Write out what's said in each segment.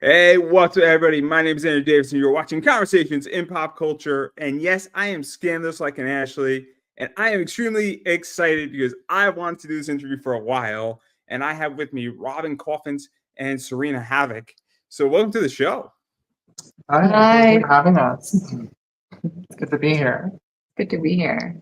Hey, what's up, everybody? My name is Andrew Davis, and you're watching Conversations in Pop Culture. And yes, I am scandalous like an Ashley, and I am extremely excited because I wanted to do this interview for a while. And I have with me Robin Coffins and Sarina Havok. So, welcome to the show. Hi. Thanks for having us. It's good to be here. Good to be here.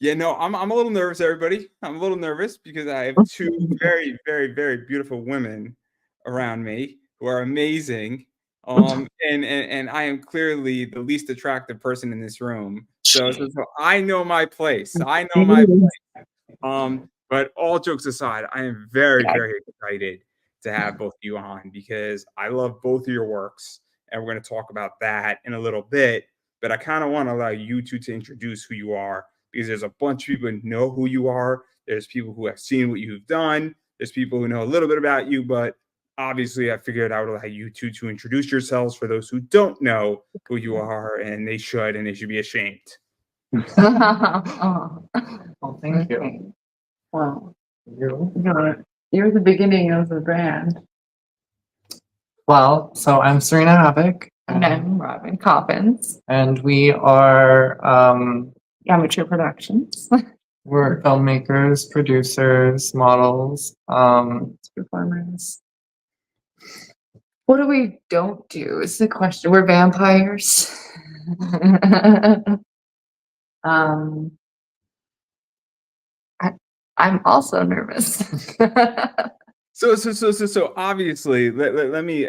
Yeah, no, I'm a little nervous, everybody. I'm a little nervous because I have two very, very, very beautiful women around me who are amazing. And I am clearly the least attractive person in this room. So I know my place. I know my place. But all jokes aside, I am very, very excited to have both of you on because I love both of your works, and we're going to talk about that in a little bit. But I kind of want to allow you two to introduce who you are because there's a bunch of people who know who you are. There's people who have seen what you've done. There's people who know a little bit about you, but obviously I figured I would allow you two to introduce yourselves for those who don't know who you are, and they should be ashamed. Well, thank you. Well, you're the beginning of the brand. Well, so I'm Sarina Havok. And I'm Robin Coffins. And we are Amateur Productions. we're filmmakers, producers, models, Performers. What do we don't do is the question. We're vampires. I'm also nervous. So obviously, let me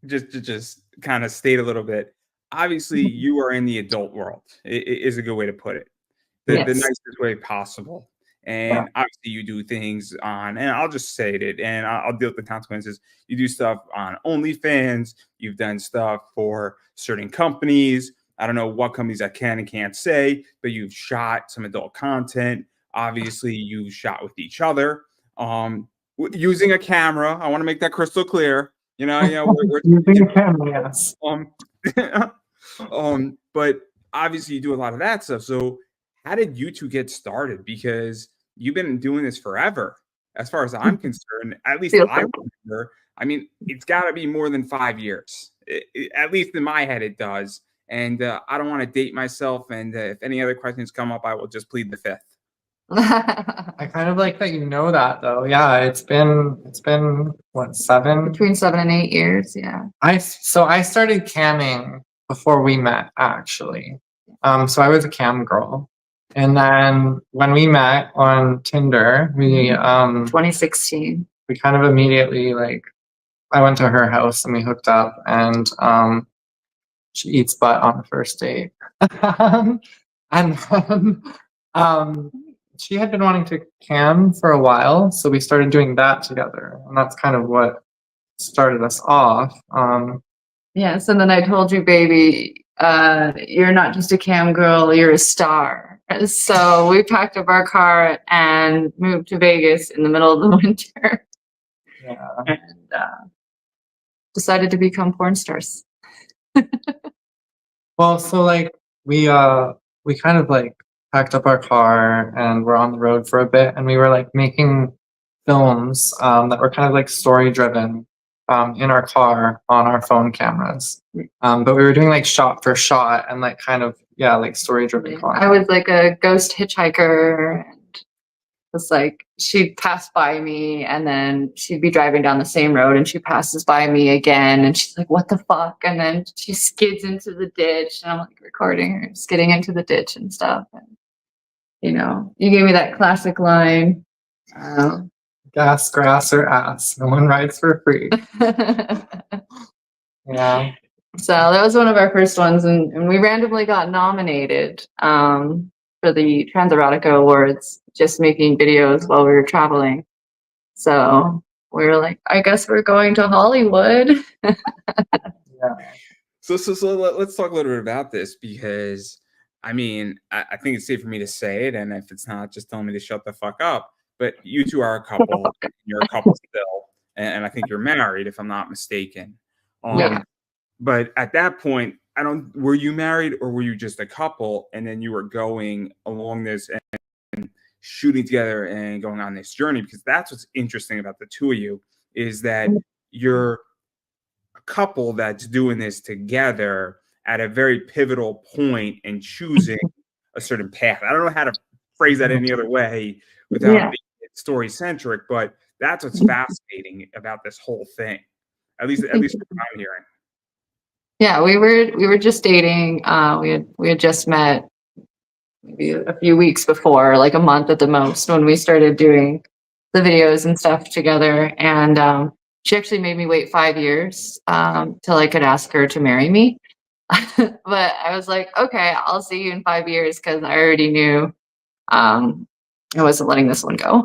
just kind of state a little bit. Obviously, you are in the adult world. It is a good way to put it. The nicest way possible. And obviously, you do things on, and I'll just say it, and I'll deal with the consequences. You do stuff on OnlyFans. You've done stuff for certain companies. I don't know what companies I can and can't say, but you've shot some adult content. Obviously, you shot with each other. Using a camera. I want to make that crystal clear. We're using a camera, yes. But obviously you do a lot of that stuff. So how did you two get started? Because you've been doing this forever, as far as I'm concerned. At least I remember. I mean, it's got to be more than 5 years. At least in my head, it does. And I don't want to date myself. And if any other questions come up, I will just plead the fifth. I kind of like that you know that though. Yeah, it's been what, 7? Between 7 and 8 years, yeah. I started camming before we met, actually. So I was a cam girl. And then when we met on Tinder, we 2016. We kind of immediately, like, I went to her house and we hooked up, and she eats butt on the first date. And then she had been wanting to cam for a while, so we started doing that together, and that's kind of what started us off. Yes, and then I told you, baby, you're not just a cam girl, you're a star. So we packed up our car and moved to Vegas in the middle of the winter. Yeah. And decided to become porn stars. Well, so like we kind of like packed up our car and we're on the road for a bit, and we were like making films that were kind of like story driven in our car on our phone cameras. But we were doing like shot for shot and like kind of, like story driven content. I was like a ghost hitchhiker, and it's like she'd pass by me and then she'd be driving down the same road and she passes by me again and she's like, what the fuck? And then she skids into the ditch and I'm like recording her skidding into the ditch and stuff. And you gave me that classic line. Gas, grass, or ass. No one rides for free. Yeah. So that was one of our first ones, and we randomly got nominated for the Trans Erotica Awards, just making videos while we were traveling. So we were like, I guess we're going to Hollywood. Yeah. So let's talk a little bit about this, because I mean, I think it's safe for me to say it, and if it's not, just tell me to shut the fuck up. But you two are a couple. You're a couple still, and I think you're married, if I'm not mistaken. Yeah. But at that point, were you married or were you just a couple, and then you were going along this and shooting together and going on this journey? Because that's what's interesting about the two of you, is that you're couple that's doing this together at a very pivotal point and choosing a certain path. I don't know how to phrase that any other way without Yeah. being story centric, but that's what's fascinating about this whole thing. At least from what I'm hearing. Yeah, we were just dating. We had just met maybe a few weeks before, like a month at the most, when we started doing the videos and stuff together. And she actually made me wait 5 years till I could ask her to marry me. But I was like, okay, I'll see you in 5 years, because I already knew I wasn't letting this one go.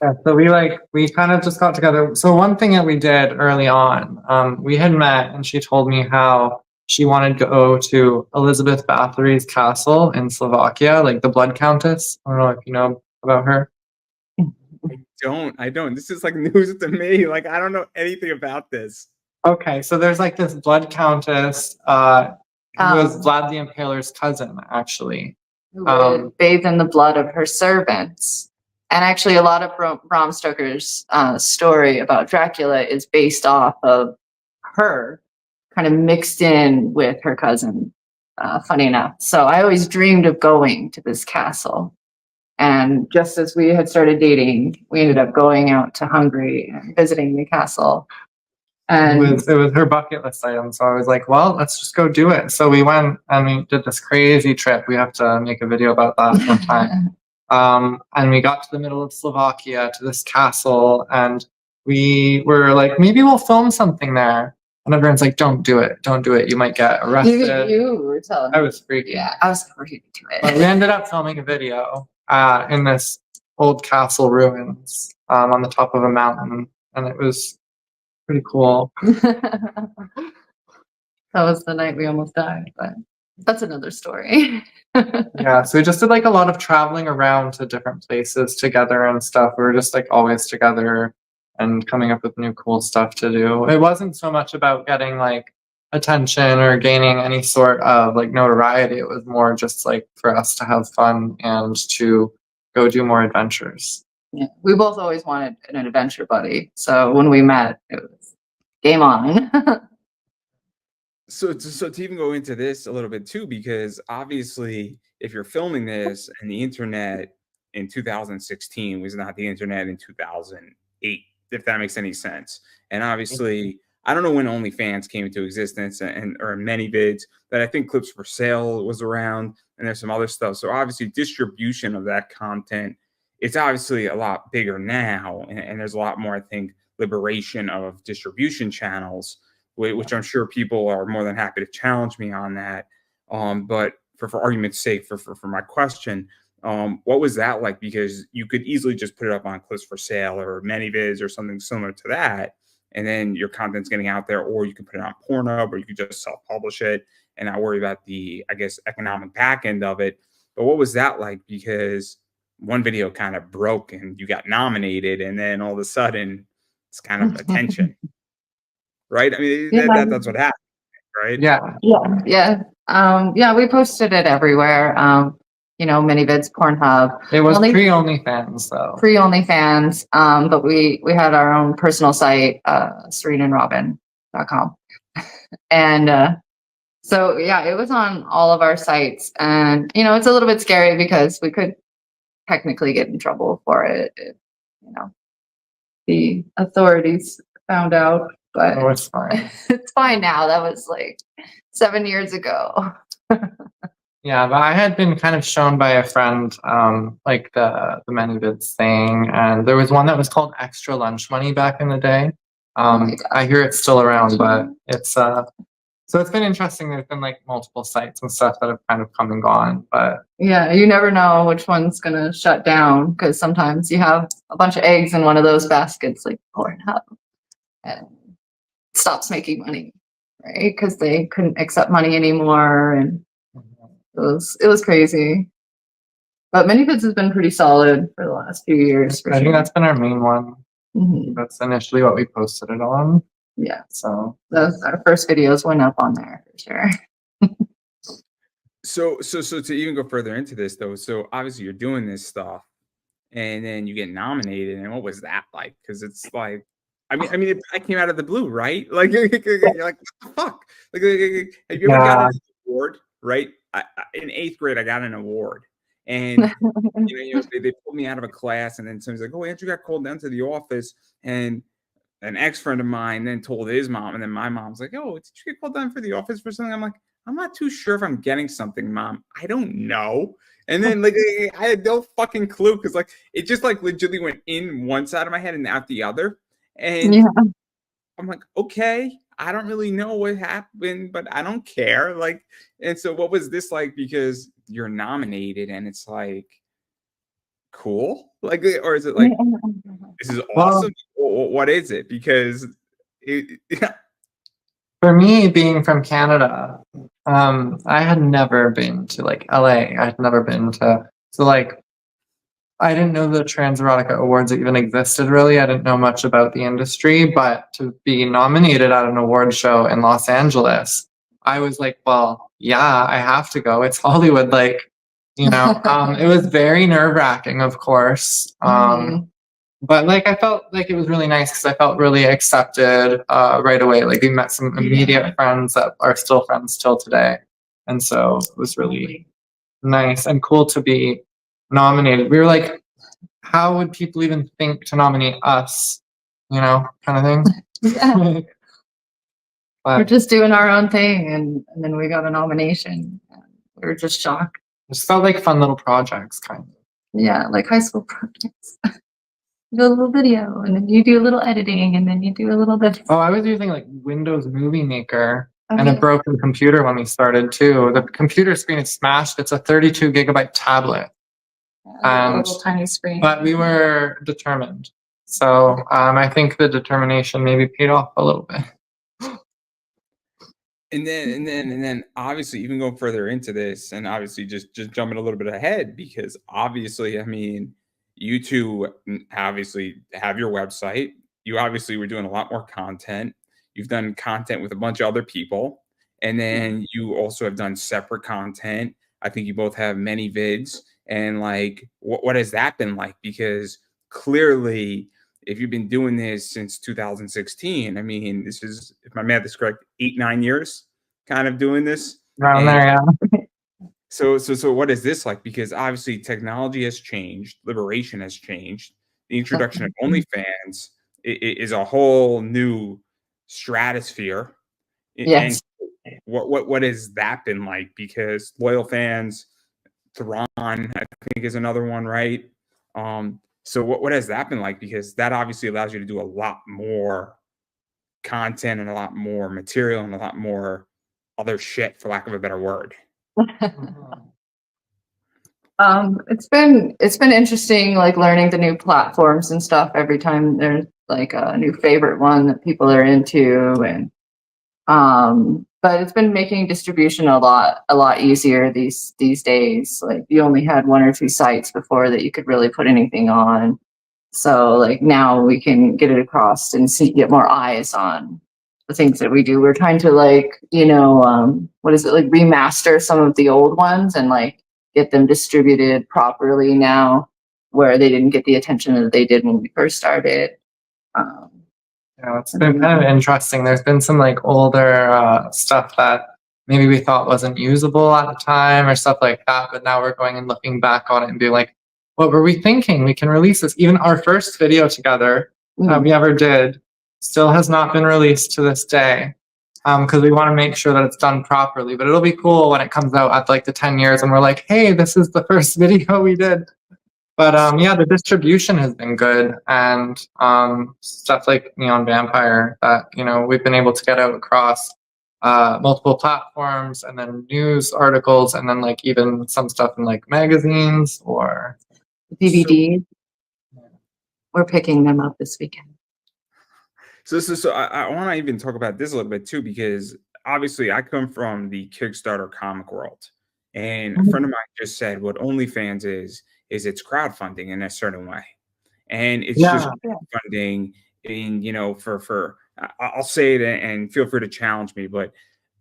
Yeah, so we kind of just got together. So one thing that we did early on, we had met and she told me how she wanted to go to Elizabeth Bathory's castle in Slovakia, like the Blood Countess. I don't know if you know about her. I don't. This is like news to me. Like, I don't know anything about this. Okay, so there's like this Blood Countess, who was Vlad the Impaler's cousin, actually. Who would bathe in the blood of her servants. And actually, a lot of Bram Stoker's story about Dracula is based off of her kind of mixed in with her cousin, funny enough. So I always dreamed of going to this castle. And just as we had started dating, we ended up going out to Hungary and visiting the castle. And it was her bucket list item. So I was like, well, let's just go do it. So we went and we did this crazy trip. We have to make a video about that sometime. And we got to the middle of Slovakia to this castle, and we were like, maybe we'll film something there. And everyone's like, don't do it. Don't do it. You might get arrested. You were telling me. I was freaking. Yeah, I was freaking to it. But we ended up filming a video in this old castle ruins on the top of a mountain, and it was pretty cool. That was the night we almost died, but that's another story. Yeah, so we just did like a lot of traveling around to different places together and stuff. We were just like always together and coming up with new cool stuff to do. It wasn't so much about getting like attention or gaining any sort of like notoriety. It was more just like for us to have fun and to go do more adventures. Yeah, we both always wanted an adventure buddy. So when we met, it was game on. So to even go into this a little bit too, because obviously if you're filming this and the internet in 2016 was not the internet in 2008, if that makes any sense. And obviously, I don't know when OnlyFans came into existence or many vids, but I think Clips for Sale was around, and there's some other stuff. So obviously distribution of that content, it's obviously a lot bigger now, and there's a lot more, I think, liberation of distribution channels, which I'm sure people are more than happy to challenge me on that. But for argument's sake, for my question, what was that like? Because you could easily just put it up on Clips for Sale or ManyVids or something similar to that, and then your content's getting out there, or you can put it on Pornhub, or you could just self-publish it and not worry about the, I guess, economic back end of it. But what was that like? Because one video kind of broke and you got nominated, and then all of a sudden it's kind of attention. Right? I mean, that's what happened, right? Yeah. Yeah, we posted it everywhere. ManyVids, Pornhub. It was pre-OnlyFans, though. Pre-OnlyFans, but we had our own personal site, SarinaandRobin.com. And so, yeah, it was on all of our sites. And, it's a little bit scary because we could technically get in trouble for it if, the authorities found out. But it's fine. It's fine now. That was like 7 years ago. Yeah, but I had been kind of shown by a friend, like the ManyVids thing, and there was one that was called Extra Lunch Money back in the day. I hear it's still around, but it's so it's been interesting. There's been like multiple sites and stuff that have kind of come and gone, but yeah, you never know which one's gonna shut down, because sometimes you have a bunch of eggs in one of those baskets, like Pornhub, and stops making money, right? Because they couldn't accept money anymore, and it was crazy. But ManyVids has been pretty solid for the last few years. I think that's been our main one. Mm-hmm. That's initially what we posted it on. Yeah. So our first videos went up on there for sure. So to even go further into this though, so obviously you're doing this stuff and then you get nominated, and what was that like? Because it's like I came out of the blue, right? Like, you're like, what the fuck? Like, have you ever Yeah. gotten an award, right? In 8th grade, I got an award, and they pulled me out of a class, and then someone's like, "Oh, Andrew got called down to the office," and an ex-friend of mine then told his mom, and then my mom's like, "Oh, did you get called down for the office for something?" I'm like, "I'm not too sure if I'm getting something, Mom. I don't know." And then like I had no fucking clue because like it just like legitimately went in one side of my head and out the other. And Yeah. I'm like, okay, I don't really know what happened, but I don't care. Like, and so what was this like? Because you're nominated, and it's like cool, like, or is it like this is Well, awesome? What is it? Because it, for me, being from Canada, I had never been to like LA. I had never been to, so like I didn't know the Trans Erotica Awards even existed really. I didn't know much about the industry, but to be nominated at an award show in Los Angeles, I was like, well, yeah, I have to go. It's Hollywood. Like, it was very nerve-wracking, of course. But like I felt like it was really nice because I felt really accepted right away. Like we met some immediate friends that are still friends till today. And so it was really nice and cool to be nominated. We were like, how would people even think to nominate us? Kind of thing. Yeah. We're But just doing our own thing, and then we got a nomination. We were just shocked. it just felt like fun little projects, kind of. Yeah, like high school projects. You do a little video, and then you do a little editing, and then you do a little bit. Oh, I was using like Windows Movie Maker and Okay. a broken computer when we started too. The computer screen is smashed. It's a 32 gigabyte tablet. A little tiny screen. But we were determined. So I think the determination maybe paid off a little bit. and then obviously even going further into this, and obviously just jumping a little bit ahead, because obviously, I mean, you two obviously have your website. You obviously were doing a lot more content. You've done content with a bunch of other people, and then you also have done separate content. I think you both have many vids, and like, what has that been like? Because clearly, if you've been doing this since 2016, I mean, this is, if my math is correct, 8-9 years kind of doing this. Around And there, yeah. so what is this like? Because obviously technology has changed, liberation has changed. The introduction of OnlyFans is a whole new stratosphere. Yes. And what has that been like? Because loyal fans, Thrawn, I think, is another one, right? So what has that been like? Because that obviously allows you to do a lot more content and a lot more material and a lot more other shit, for lack of a better word. It's been interesting, like learning the new platforms and stuff every time there's like a new favorite one that people are into, and but it's been making distribution a lot easier these days. Like you only had one or two sites before that you could really put anything on. So like now we can get it across and get more eyes on the things that we do. We're trying to like, what is it, like remaster some of the old ones and like get them distributed properly now, where they didn't get the attention that they did when we first started. Yeah, it's been kind of interesting. There's been some like older stuff that maybe we thought wasn't usable at the time or stuff like that, but now we're going and looking back on it and being like, what were we thinking? We can release this. Even our first video together that we ever did still has not been released to this day, because we want to make sure that it's done properly. But it'll be cool when it comes out at like the 10 years and we're like, hey, this is the first video we did. But yeah, the distribution has been good, and stuff like Neon Vampire that we've been able to get out across multiple platforms, and then news articles, and then like even some stuff in like magazines or DVDs. We're picking them up this weekend. So I want to even talk about this a little bit too, because obviously I come from the Kickstarter comic world, and a friend of mine just said what OnlyFans is it's crowdfunding in a certain way, and it's just crowdfunding in for I'll say it, and feel free to challenge me, but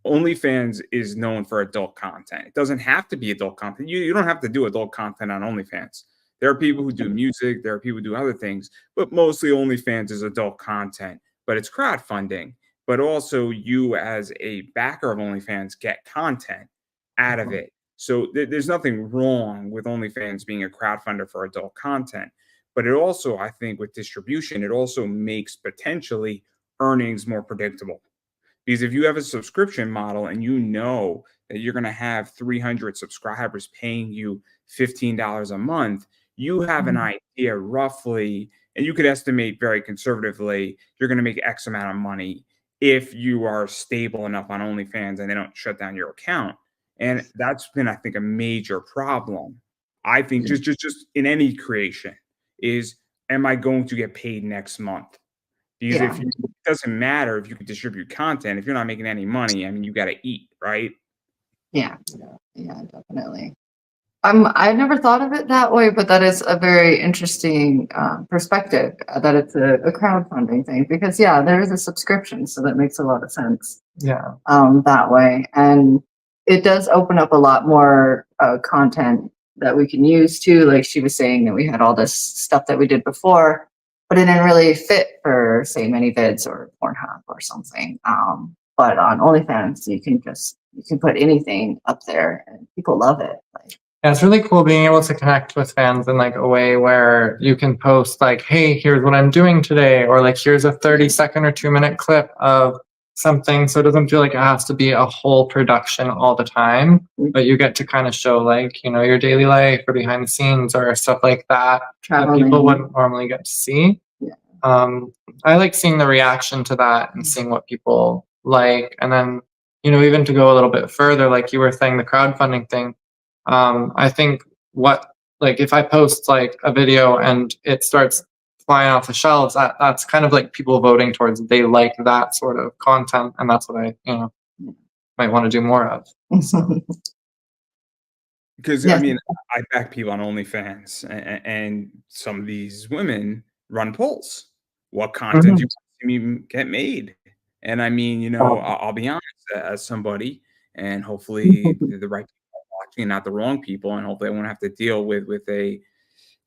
OnlyFans is known for adult content. It doesn't have to be adult content. You don't have to do adult content on OnlyFans. There are people who do music, there are people who do other things, but mostly OnlyFans is adult content, but it's crowdfunding. But also, you as a backer of OnlyFans get content out of it. So there's nothing wrong with OnlyFans being a crowdfunder for adult content. But it also, I think, with distribution, it also makes potentially earnings more predictable. Because if you have a subscription model and you know that you're going to have 300 subscribers paying you $15 a month, you have an idea roughly, and you could estimate very conservatively, you're going to make X amount of money if you are stable enough on OnlyFans and they don't shut down your account. And that's been, I think, a major problem. I think just in any creation is, am I going to get paid next month? Because Yeah. it doesn't matter if you can distribute content. If you're not making any money, I mean, you got to eat, right? Yeah, definitely. I've never thought of it that way, but that is a very interesting perspective, that it's a crowdfunding thing, because there is a subscription, so that makes a lot of sense. Yeah. That way, and it does open up a lot more content that we can use too. Like she was saying, that we had all this stuff that we did before, but it didn't really fit for, say, ManyVids or Pornhub or something. But on OnlyFans, you can put anything up there, and people love it. Like, yeah, it's really cool being able to connect with fans in like a way where you can post like, hey, here's what I'm doing today, or like, here's a 30-second or 2-minute clip of something. So it doesn't feel like it has to be a whole production all the time, but you get to kind of show like, you know, your daily life or behind the scenes or stuff like that that people wouldn't normally get to see. Yeah. I like seeing the reaction to that and seeing what people like. And then, you know, even to go a little bit further, like you were saying, the crowdfunding thing. I think if I post like a video and it starts flying off the shelves, that's kind of like people voting towards, they like that sort of content, and that's what I, you know, might want to do more of. Because I mean, I back people on OnlyFans, and some of these women run polls. What content do you want to see me get made? And I mean, you know, I'll be honest, as somebody, and hopefully the right people are watching, and not the wrong people, and hopefully I won't have to deal with a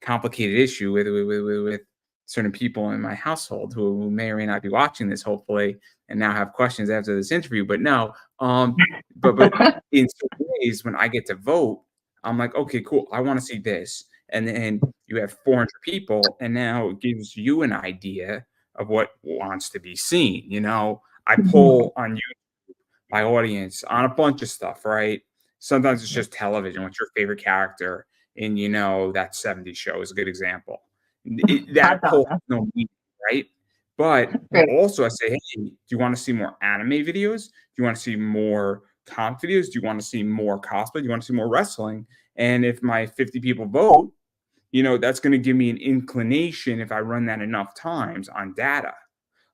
complicated issue with certain people in my household who may or may not be watching this, hopefully, and now have questions after this interview. But no, but in some ways, when I get to vote, I'm like, okay, cool, I want to see this. And then you have 400 people, and now it gives you an idea of what wants to be seen. You know, I poll on YouTube my audience on a bunch of stuff, right? Sometimes it's just television. What's your favorite character in, you know, that 70s show is a good example. That poll has no meaning, right? But also I say, hey, do you want to see more anime videos? Do you want to see more comp videos? Do you want to see more cosplay? Do you want to see more wrestling? And if my 50 people vote, you know, that's going to give me an inclination, if I run that enough times on data,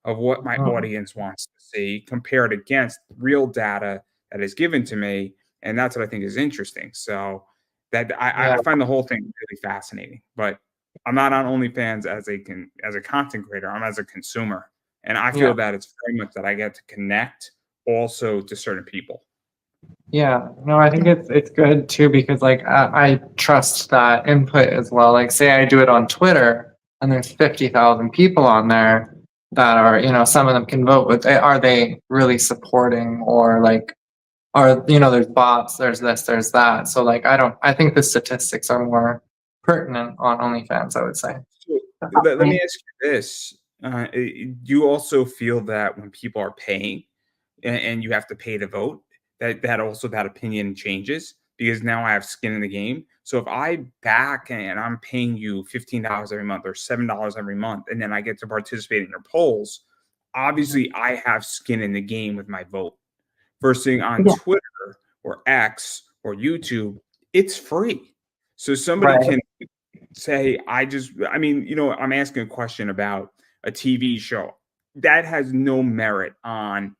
of what my audience wants to see compared against real data that is given to me. And that's what I think is interesting. So that I find the whole thing really fascinating. But I'm not on OnlyFans as a content creator. I'm as a consumer. And I feel that it's very much that I get to connect also to certain people. Yeah, no, I think it's good too, because like I trust that input as well. Like, say I do it on Twitter and there's 50,000 people on there that are, you know, some of them can vote with, are they really supporting, or like, are, you know, there's bots, there's this, there's that. So like, I think the statistics are more pertinent on OnlyFans, I would say. So, let me ask you this. Do you also feel that when people are paying and you have to pay to vote, that also that opinion changes? Because now I have skin in the game. So if I back and I'm paying you $15 every month or $7 every month, and then I get to participate in your polls, obviously I have skin in the game with my vote. Versus on Twitter or X or YouTube, it's free. So somebody can say, I mean, you know, I'm asking a question about a TV show that has no merit on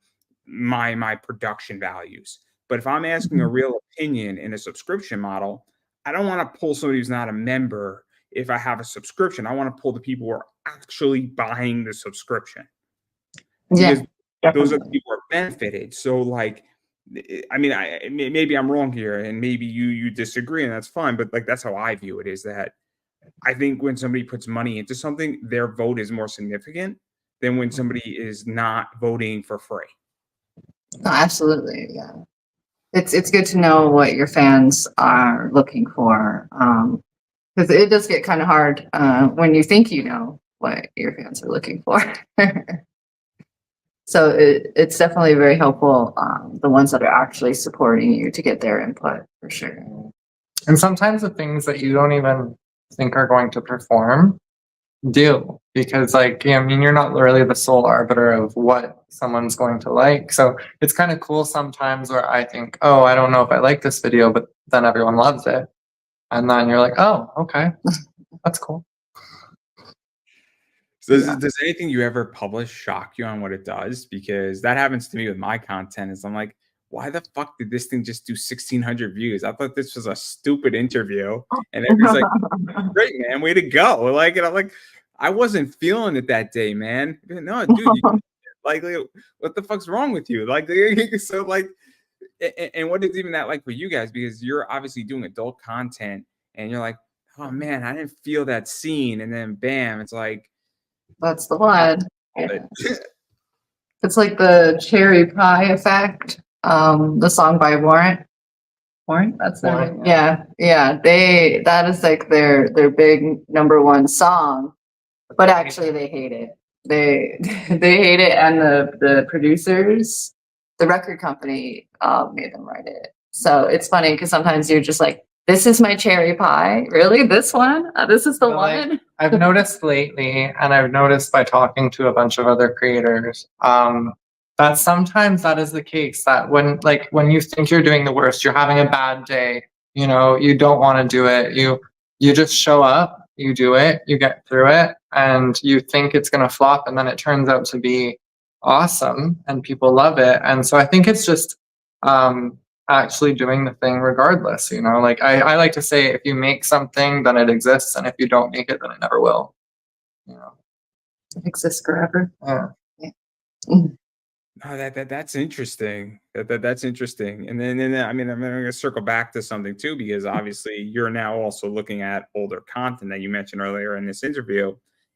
my production values. But if I'm asking a real opinion in a subscription model, I don't want to pull somebody who's not a member. If I have a subscription, I want to pull the people who are actually buying the subscription, because those are the people who are benefited. So like, I mean, maybe I'm wrong here, and maybe you disagree, and that's fine. But like, that's how I view it, is that I think when somebody puts money into something, their vote is more significant than when somebody is not voting for free. No, absolutely, yeah. It's good to know what your fans are looking for, because it does get kind of hard when you think you know what your fans are looking for. So it's definitely very helpful, the ones that are actually supporting you, to get their input for sure. And sometimes the things that you don't even think are going to perform do, because like, I mean, you're not really the sole arbiter of what someone's going to like. So it's kind of cool sometimes where I think, oh, I don't know if I like this video, but then everyone loves it. And then you're like, oh, okay, that's cool. So Yeah. does anything you ever publish shock you on what it does? Because that happens to me with my content. Is I'm like, why the fuck did this thing just do 1,600 views? I thought this was a stupid interview. And everybody's like, great, man, way to go. Like, and I'm like, I wasn't feeling it that day, man. No, dude, like, what the fuck's wrong with you? Like, so like, and what is even that like for you guys? Because you're obviously doing adult content, and you're like, oh man, I didn't feel that scene, and then bam, it's like, That's the one. Yeah. It's like the cherry pie effect. The song by Warrant. That's their Warrant, name. Yeah. That is like their big #1 song. But actually they hate it. They they hate it, and the producers, the record company, made them write it. So it's funny because sometimes you're just like, this is my cherry pie. Really? This one? This is the But, one? like, I've noticed lately, and I've noticed by talking to a bunch of other creators, that sometimes that is the case. That when you think you're doing the worst, you're having a bad day, you know, you don't want to do it. You just show up, you do it, you get through it, and you think it's gonna flop, and then it turns out to be awesome, and people love it. And so I think it's just actually doing the thing regardless, you know. Like I like to say, if you make something, then it exists, and if you don't make it, then it never will, you know. It exists forever. Yeah. oh, that's interesting. That's interesting. And then I mean, I'm going to circle back to something too, because obviously you're now also looking at older content that you mentioned earlier in this interview,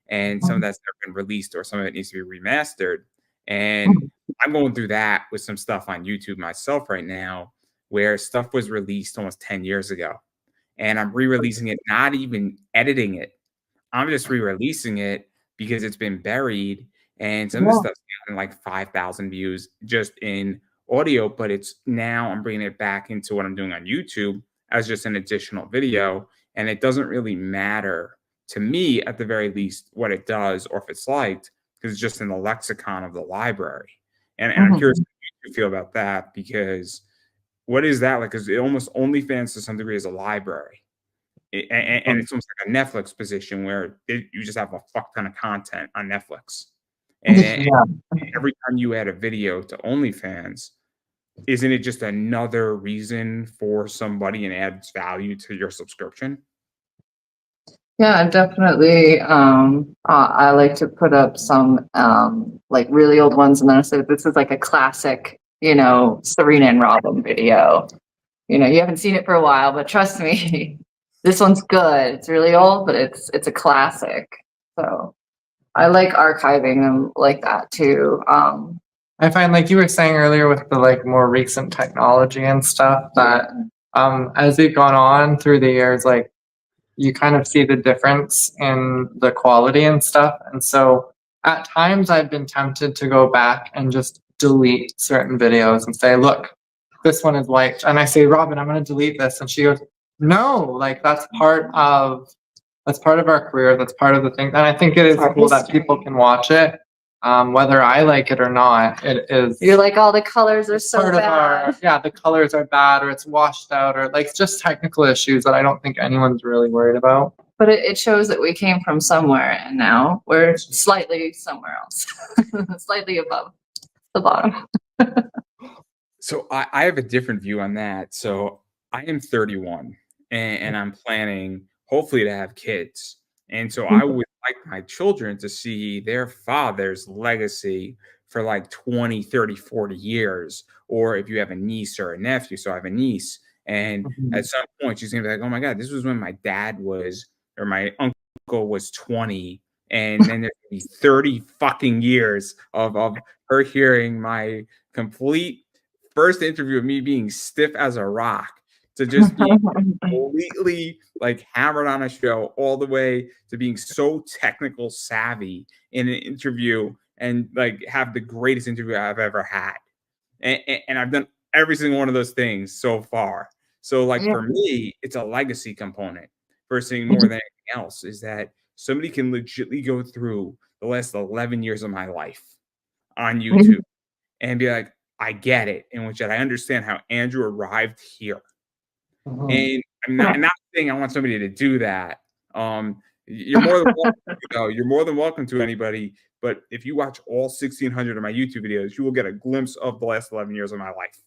and some of that's never been released, or some of it needs to be remastered. And I'm going through that with some stuff on YouTube myself right now, where stuff was released almost 10 years ago, and I'm re-releasing it, not even editing it. I'm just re-releasing it because it's been buried, and some of this Yeah. stuff's gotten like 5,000 views just in audio, but it's now I'm bringing it back into what I'm doing on YouTube as just an additional video, and it doesn't really matter to me, at the very least, what it does or if it's liked, because it's just in the lexicon of the library. And I'm curious Mhm. how you feel about that, because what is that like? Because it almost OnlyFans to some degree is a library. And it's almost like a Netflix position where you just have a fuck ton of content on Netflix. And Yeah. every time you add a video to OnlyFans, isn't it just another reason for somebody and adds value to your subscription? Yeah, definitely. I like to put up some like really old ones, and then I say this is like a classic, Serena and Robin video. You haven't seen it for a while, but trust me, this one's good. It's really old, but it's a classic. So I like archiving them like that too. I find, like you were saying earlier, with the like more recent technology and stuff, that as we've gone on through the years, like you kind of see the difference in the quality and stuff. And so at times I've been tempted to go back and just delete certain videos and say, look, this one is liked. And I say, Robin, I'm going to delete this. And she goes, no, like that's part of our career. That's part of the thing. And I think it is Our cool that history. people can watch it. Whether I like it or not, it is. You're like, all the colors are so part of bad. the colors are bad, or it's washed out, or like just technical issues that I don't think anyone's really worried about. But it shows that we came from somewhere, and now we're slightly somewhere else, slightly above the bottom. So I have a different view on that. So I am 31, and I'm planning hopefully to have kids. And so I would like my children to see their father's legacy for like 20, 30, 40 years. Or if you have a niece or a nephew, so I have a niece. And at some point, she's going to be like, oh my God, this was when my dad was or my uncle was 20, and then there's gonna be 30 fucking years of her hearing my complete first interview of me being stiff as a rock to just being completely like hammered on a show, all the way to being so technical savvy in an interview and like have the greatest interview I've ever had. And I've done every single one of those things so far. So like Yeah. for me, it's a legacy component. First thing more than anything else is that somebody can legitimately go through the last 11 years of my life on YouTube and be like, I get it. In which I understand how Andrew arrived here. And I'm not saying I want somebody to do that. You're more than welcome to go. You're more than welcome to anybody. But if you watch all 1,600 of my YouTube videos, you will get a glimpse of the last 11 years of my life.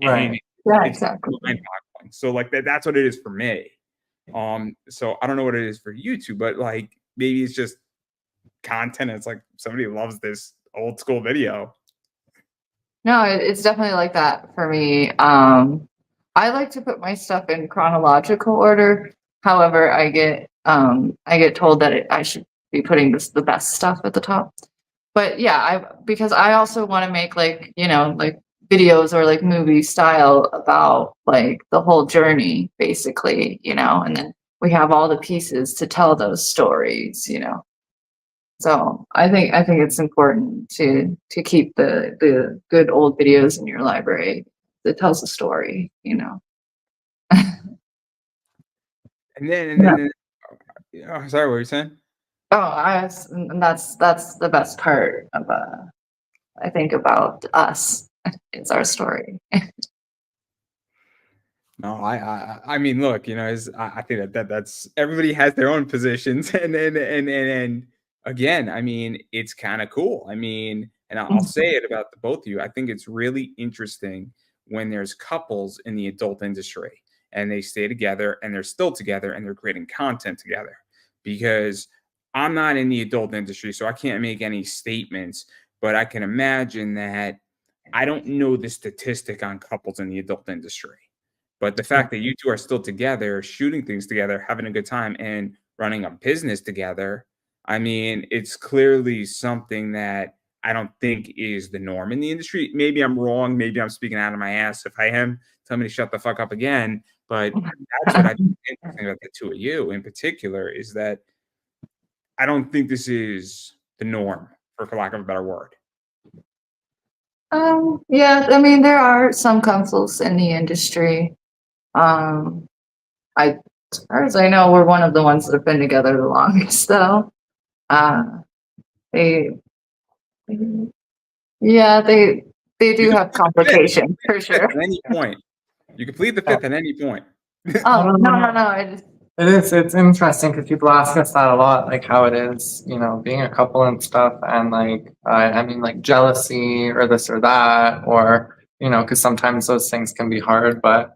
And Yeah, it's exactly. mind-boggling. So like that's what it is for me. So I don't know what it is for YouTube, but like maybe it's just content. It's like somebody loves this old school video. No, it's definitely like that for me. I like to put my stuff in chronological order. However, I get told that I should be putting the best stuff at the top. But yeah, because I also want to make like, like videos or like movie style about like the whole journey, basically, and then we have all the pieces to tell those stories. So I think it's important to keep the good old videos in your library that tells a story. And then oh, sorry, what were you saying? Oh, and that's the best part of I think about us. It's our story. No, I mean, look, I think that's everybody has their own positions, and again, I mean, it's kind of cool. I mean, and I'll say it about the both of you. I think it's really interesting when there's couples in the adult industry and they stay together and they're still together and they're creating content together. Because I'm not in the adult industry, so I can't make any statements, but I can imagine that I don't know the statistic on couples in the adult industry. But the fact that you two are still together, shooting things together, having a good time, and running a business together, I mean, it's clearly something that I don't think is the norm in the industry. Maybe I'm wrong. Maybe I'm speaking out of my ass. If I am, tell me to shut the fuck up again. But that's what I think is interesting about the two of you in particular is that I don't think this is the norm, for lack of a better word. Yeah, I mean, there are some couples in the industry. Um, as far as I know, we're one of the ones that have been together the longest, though. Uh, they, yeah, they do You can have plead the fifth complications for sure. at any point. You can plead the fifth at any point. Oh no! It's interesting because people ask us that a lot, like how it is, being a couple and stuff, and like I mean, like jealousy or this or that, or because sometimes those things can be hard. But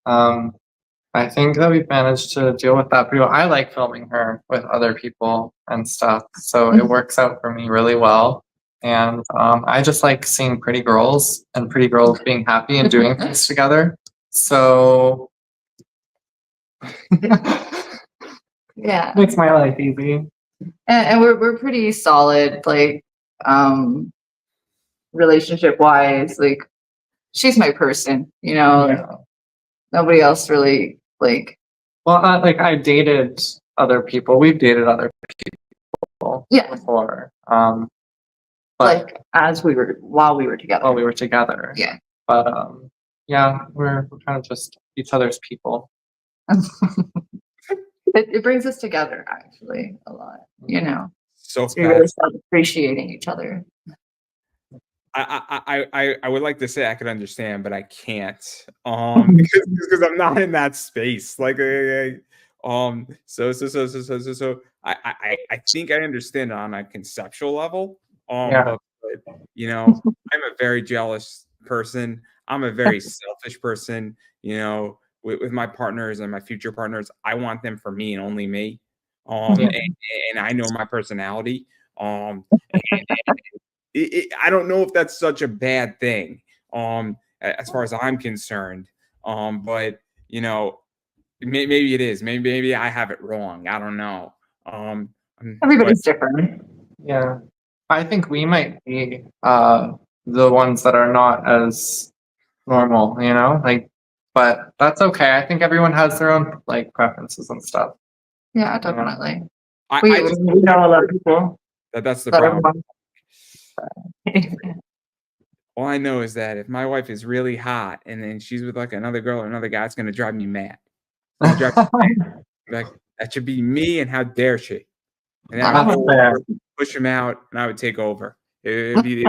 I think that we've managed to deal with that pretty well. I like filming her with other people and stuff, so it works out for me really well. And I just like seeing pretty girls and pretty girls being happy and doing things together. So. Yeah, Makes my life easy. and we're pretty solid, like relationship wise. Like she's my person, Yeah. Nobody else really like. Well, like I dated other people. We've dated other people before. But like while we were together. While we were together. Yeah. But yeah, we're kind of just each other's people. It brings us together actually a lot, So we really start appreciating each other. I would like to say I could understand, but I can't. Because I'm not in that space. Like so I think I understand on a conceptual level. But I'm a very jealous person. I'm a very selfish person, with my partners and my future partners. I want them for me and only me. And I know my personality. And I don't know if that's such a bad thing, as far as I'm concerned. But Maybe it is. Maybe I have it wrong. I don't know. Everybody's different. Yeah. I think we might be the ones that are not as normal, you know? Like, but that's okay. I think everyone has their own like preferences and stuff. Yeah, definitely. I just We know a lot of people that's the that are problem. All I know is that if my wife is really hot and then she's with like another girl or another guy, it's gonna drive me mad. It's gonna drive me mad. Like that should be me, and how dare she? And then I would That's go fair. over, push him out, and I would take over. It'd be this.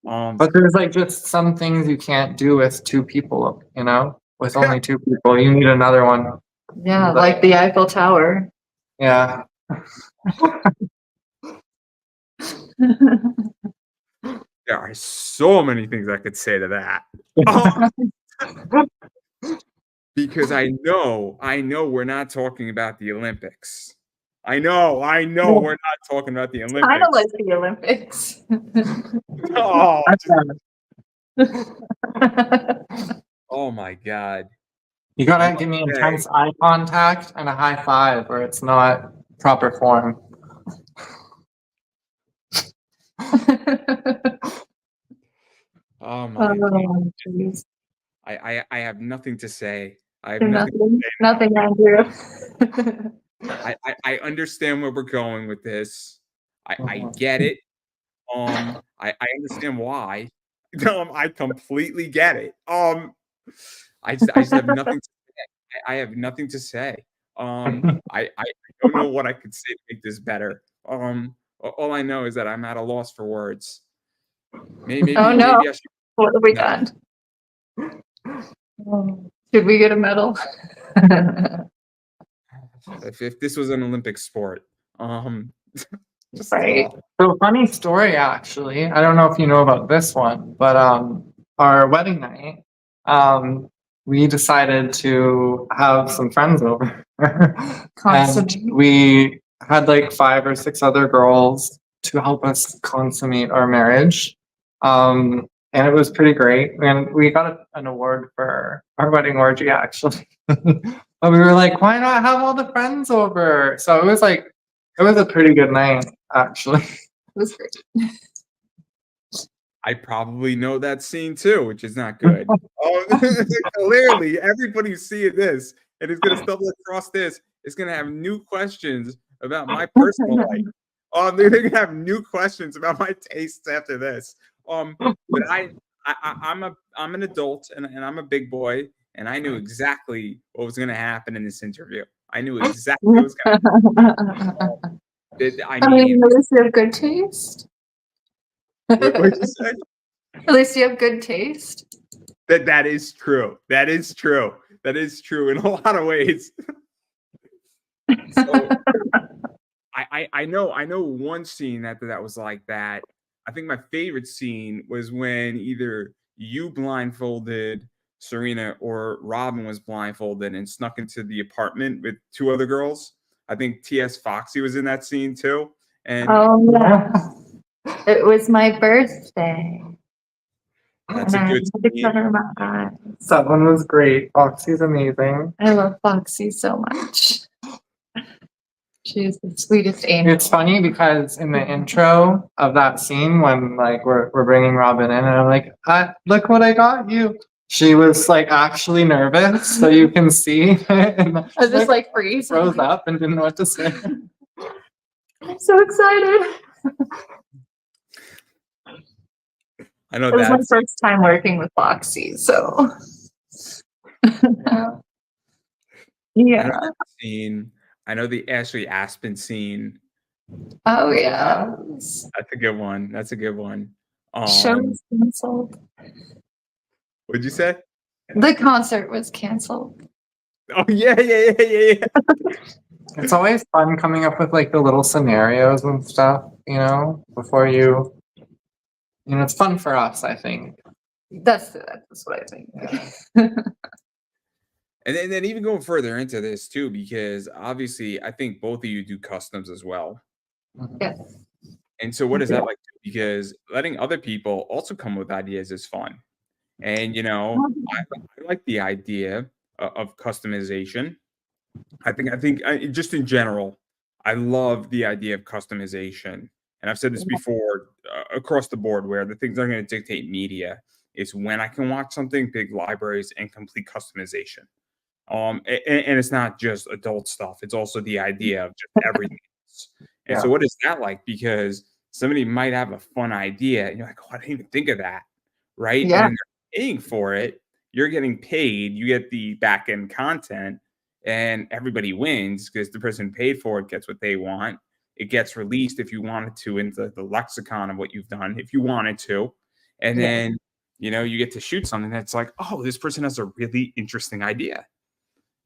But there's like just some things you can't do with two people, you know? With only two people. You need another one. Yeah, like the Eiffel Tower. Yeah. There are so many things I could say to that. Because I know we're not talking about the Olympics. I know we're not talking about the Kind Olympics. of like the Olympics. Oh, That's oh my God. You gotta give me intense eye contact and a high five, or it's not proper form. Oh my Oh, jeez. I have nothing to say. I have nothing to say. Nothing, Andrew. I understand where we're going with this. I get it. I understand why. I completely get it. I just have nothing to say. I have nothing to say. I don't know what I could say to make this better. All I know is that I'm at a loss for words. Maybe Oh no! maybe I should. What have we No. done? Should we get a medal? If this was an Olympic sport, just, Right. So funny story actually. I don't know if you know about this one, but our wedding night, we decided to have some friends over. And we had like 5 or 6 other girls to help us consummate our marriage. And it was pretty great. And we got an award for our wedding orgy actually. But we were like, why not have all the friends over? So it was a pretty good night, actually. It was great. I probably know that scene too, which is not good. Clearly, everybody's seeing this and is going to stumble across this. It's going to have new questions about my personal life. They're going to have new questions about my tastes after this. But I'm an adult and I'm a big boy, and I knew exactly what was going to happen in this interview. I knew exactly what was going to happen. I mean, at least you have good taste. what'd you say? At least you have good taste. That is true. That is true. That is true in a lot of ways. So I know one scene that was like that. I think my favorite scene was when either you blindfolded Sarina or Robin was blindfolded and snuck into the apartment with 2 other girls. I think T.S. Foxy was in that scene too. And yeah. It was my birthday. that's a good scene. That one was great. Foxy's amazing. I love Foxy so much. She's the sweetest angel. It's funny because in the intro of that scene, when like we're bringing Robin in, and I'm like, look what I got you. She was like actually nervous, so you can see. And I was just like freeze. Froze up and didn't know what to say. I'm so excited. I know it was my first time working with Foxy, so yeah. Scene. I know the Ashley Aspen scene. Oh yeah, that's a good one. That's a good one. Show was canceled. What'd you say? The concert was canceled. Oh yeah. It's always fun coming up with like the little scenarios and stuff, you know, before you know, it's fun for us, I think. That's what I think. And then even going further into this too, because obviously I think both of you do customs as well. Yes. And so what is that like? Because letting other people also come with ideas is fun. And you know, I like the idea of customization. I think just in general, I love the idea of customization. And I've said this before across the board, where the things that are going to dictate media is when I can watch something, big libraries and complete customization. And it's not just adult stuff; it's also the idea of just everything else. And so, Yeah. what is that like? Because somebody might have a fun idea, and you're like, "Oh, I didn't even think of that," right? And Yeah. then they're paying for it. You're getting paid. You get the back end content, and everybody wins because the person who paid for it gets what they want. It gets released if you wanted to into the lexicon of what you've done, if you wanted to, and Yeah. then you get to shoot something that's like, "Oh, this person has a really interesting idea."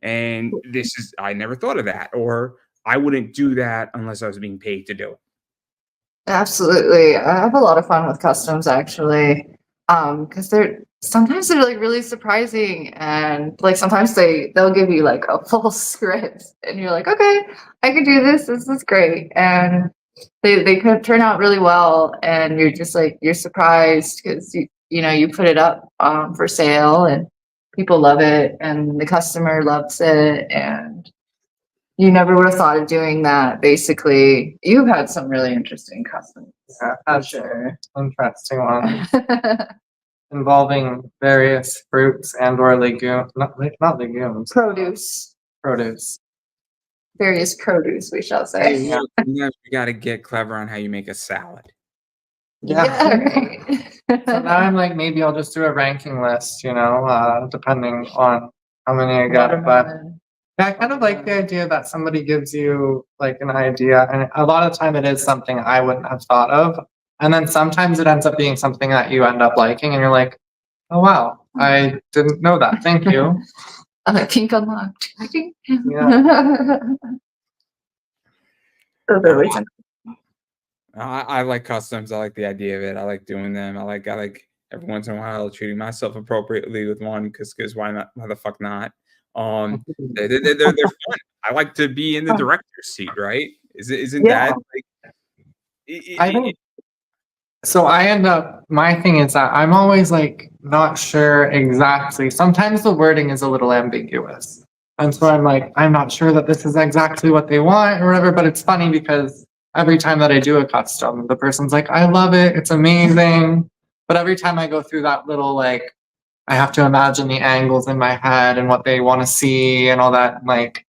And this is, I never thought of that, or I wouldn't do that unless I was being paid to do it. Absolutely. I have a lot of fun with customs actually. Because they're like really surprising, and like sometimes they'll give you like a full script and you're like, okay, I can do this. This is great. And they could turn out really well, and you're just like you're surprised because you put it up for sale and people love it and the customer loves it, and you never would have thought of doing that. Basically, you've had some really interesting customs. Yeah, For that's sure. interesting one. Involving various fruits and or legumes, not legumes, Produce. produce. Various produce, we shall Hey, say. look, sometimes you got to get clever on how you make a salad. Yeah, right. So now I'm like, maybe I'll just do a ranking list, depending on how many I got. But Watermelon. yeah, I kind of like the idea that somebody gives you like an idea, and a lot of time it is something I wouldn't have thought of. And then sometimes it ends up being something that you end up liking, and you're like, oh wow, I didn't know that. Thank you. Pink unlocked. Yeah. So there was some- I like customs. I like the idea of it. I like doing them. I like every once in a while treating myself appropriately with one because why not? Why the fuck not? They're fun. I like to be in the director's seat, right? Isn't Yeah. that like? I think so. My thing is that I'm always like not sure exactly. Sometimes the wording is a little ambiguous. And so I'm like, I'm not sure that this is exactly what they want or whatever, but it's funny because every time that I do a custom, the person's like, I love it, it's amazing. But every time I go through that little like, I have to imagine the angles in my head and what they want to see and all that, like,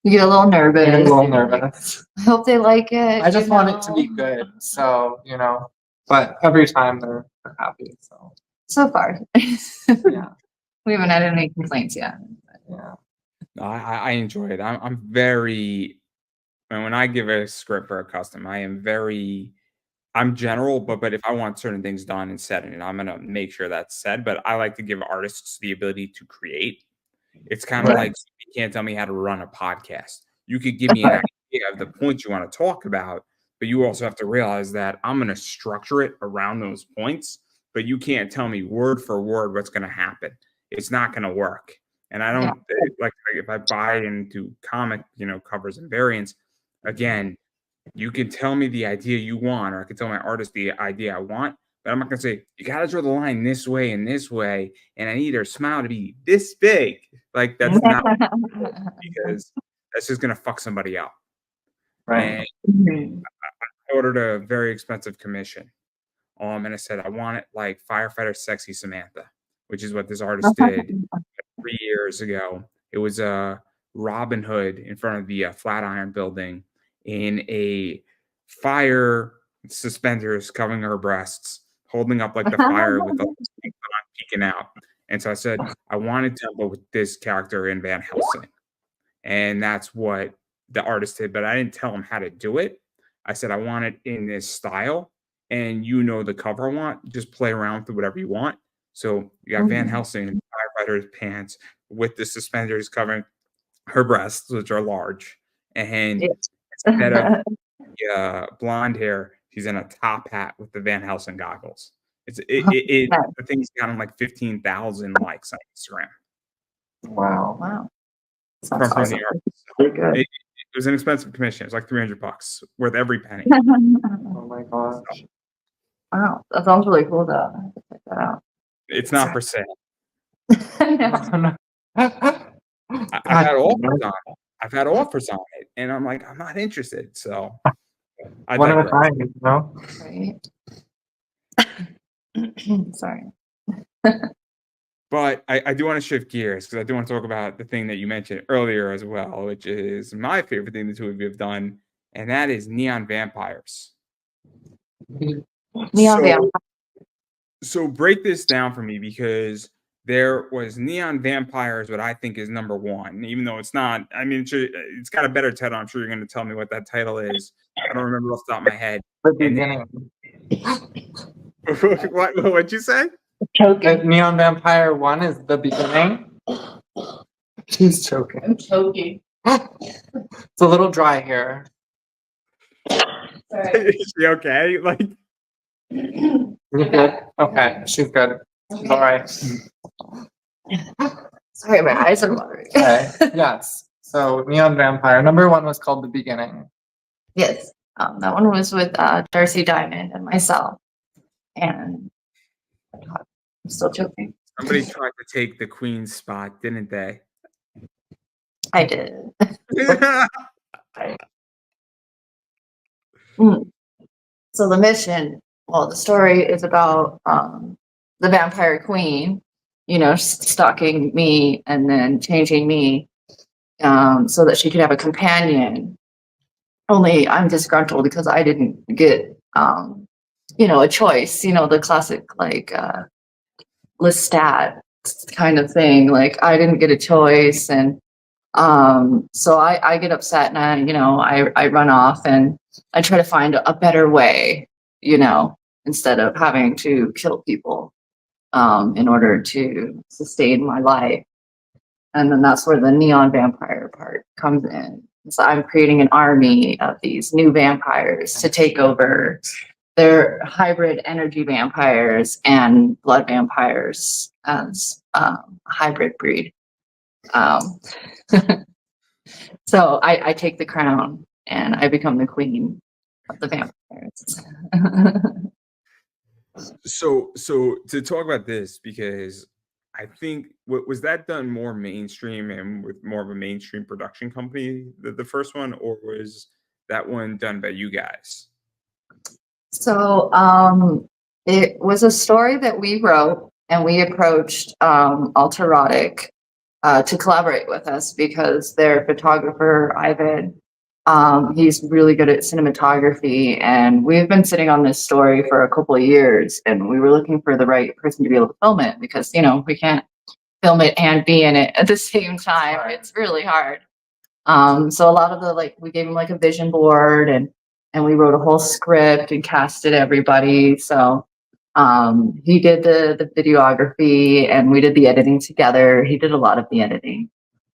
You get a little I nervous. get a little nervous. I hope they like it. I just want it to be good. So, but every time they're happy. So, So far. yeah. We haven't had any complaints yet. Yeah. I enjoy it. I'm very, and when I give a script for a custom, I'm general, but if I want certain things done and said, and I'm gonna make sure that's said. But I like to give artists the ability to create. It's kind of Right. like you can't tell me how to run a podcast. You could give me an idea of the points you want to talk about, but you also have to realize that I'm going to structure it around those points. But you can't tell me word for word what's going to happen. It's not going to work. And I don't like if I buy into comic, covers and variants. Again, you can tell me the idea you want, or I can tell my artist the idea I want, but I'm not gonna say you gotta draw the line this way and this way, and I need her smile to be this big. Like that's not because that's just gonna fuck somebody up. Right. And I ordered a very expensive commission. And I said I want it like firefighter sexy Samantha, which is what this artist did 3 years ago. It was a Robin Hood in front of the Flatiron building in a fire suspenders covering her breasts, holding up like the fire with the peeking out. And so I said, I wanted to go with this character in Van Helsing. And that's what the artist did, but I didn't tell him how to do it. I said, I want it in this style. And the cover I want, just play around with whatever you want. So you got Van Helsing in firefighter's pants with the suspenders covering her breasts, which are large. And instead of blonde hair, she's in a top hat with the Van Helsing goggles. The thing's gotten like 15,000 likes on Instagram. Wow. Wow. From Awesome. the artist. Pretty good. It was an expensive commission. It was like $300 worth every penny. Oh my gosh. Wow, that sounds really cool though. I have to check that out. It's not for sale. No. I've had offers on it. I've had offers on it, and I'm like, I'm not interested. So I One of a digress. kind, you know? Right. Sorry. But I do want to shift gears because I do want to talk about the thing that you mentioned earlier as well, which is my favorite thing the two of you have done, and that is neon vampires. Neon vampire. So break this down for me because there was neon vampires, what I think is number one, even though it's not. I mean, it's got a better title. I'm sure you're going to tell me what that title is. I don't remember off the top of my head. The beginning. What'd you say? Choking. Neon Vampire 1 is the beginning. She's choking. I'm choking. It's a little dry here. Sorry. Is she okay? Like, You good? Okay, she's good. Okay. All right. Sorry, my eyes are watering. Okay. Yes. So Neon Vampire number 1 was called The Beginning. Yes. That one was with Darcy Diamond and myself. And I'm still choking. somebody tried to take the queen's spot, didn't they? I did. Mm. So the mission, well, the story is about the vampire queen, you know, stalking me and then changing me so that she could have a companion. Only I'm disgruntled because I didn't get, you know, a choice, you know, the classic like Lestat kind of thing. Like I didn't get a choice. And so I get upset and I, you know, I run off and I try to find a better way, you know, instead of having to kill people in order to sustain my life. And then that's where the neon vampire part comes in. So I'm creating an army of these new vampires to take over. They're hybrid energy vampires and blood vampires as a hybrid breed. So I take the crown and I become the queen of the vampires. So to talk about this, because I think was that done more mainstream and with more of a mainstream production company, the first one, or was that one done by you guys? So it was a story that we wrote and we approached Alterotic to collaborate with us because their photographer, Ivan, he's really good at cinematography. And we've been sitting on this story for a couple of years and we were looking for the right person to be able to film it because, you know, we can't film it and be in it at the same time. It's really hard. So a lot of the, like, we gave him like a vision board and we wrote a whole script and casted everybody. So he did the videography and we did the editing together. He did a lot of the editing.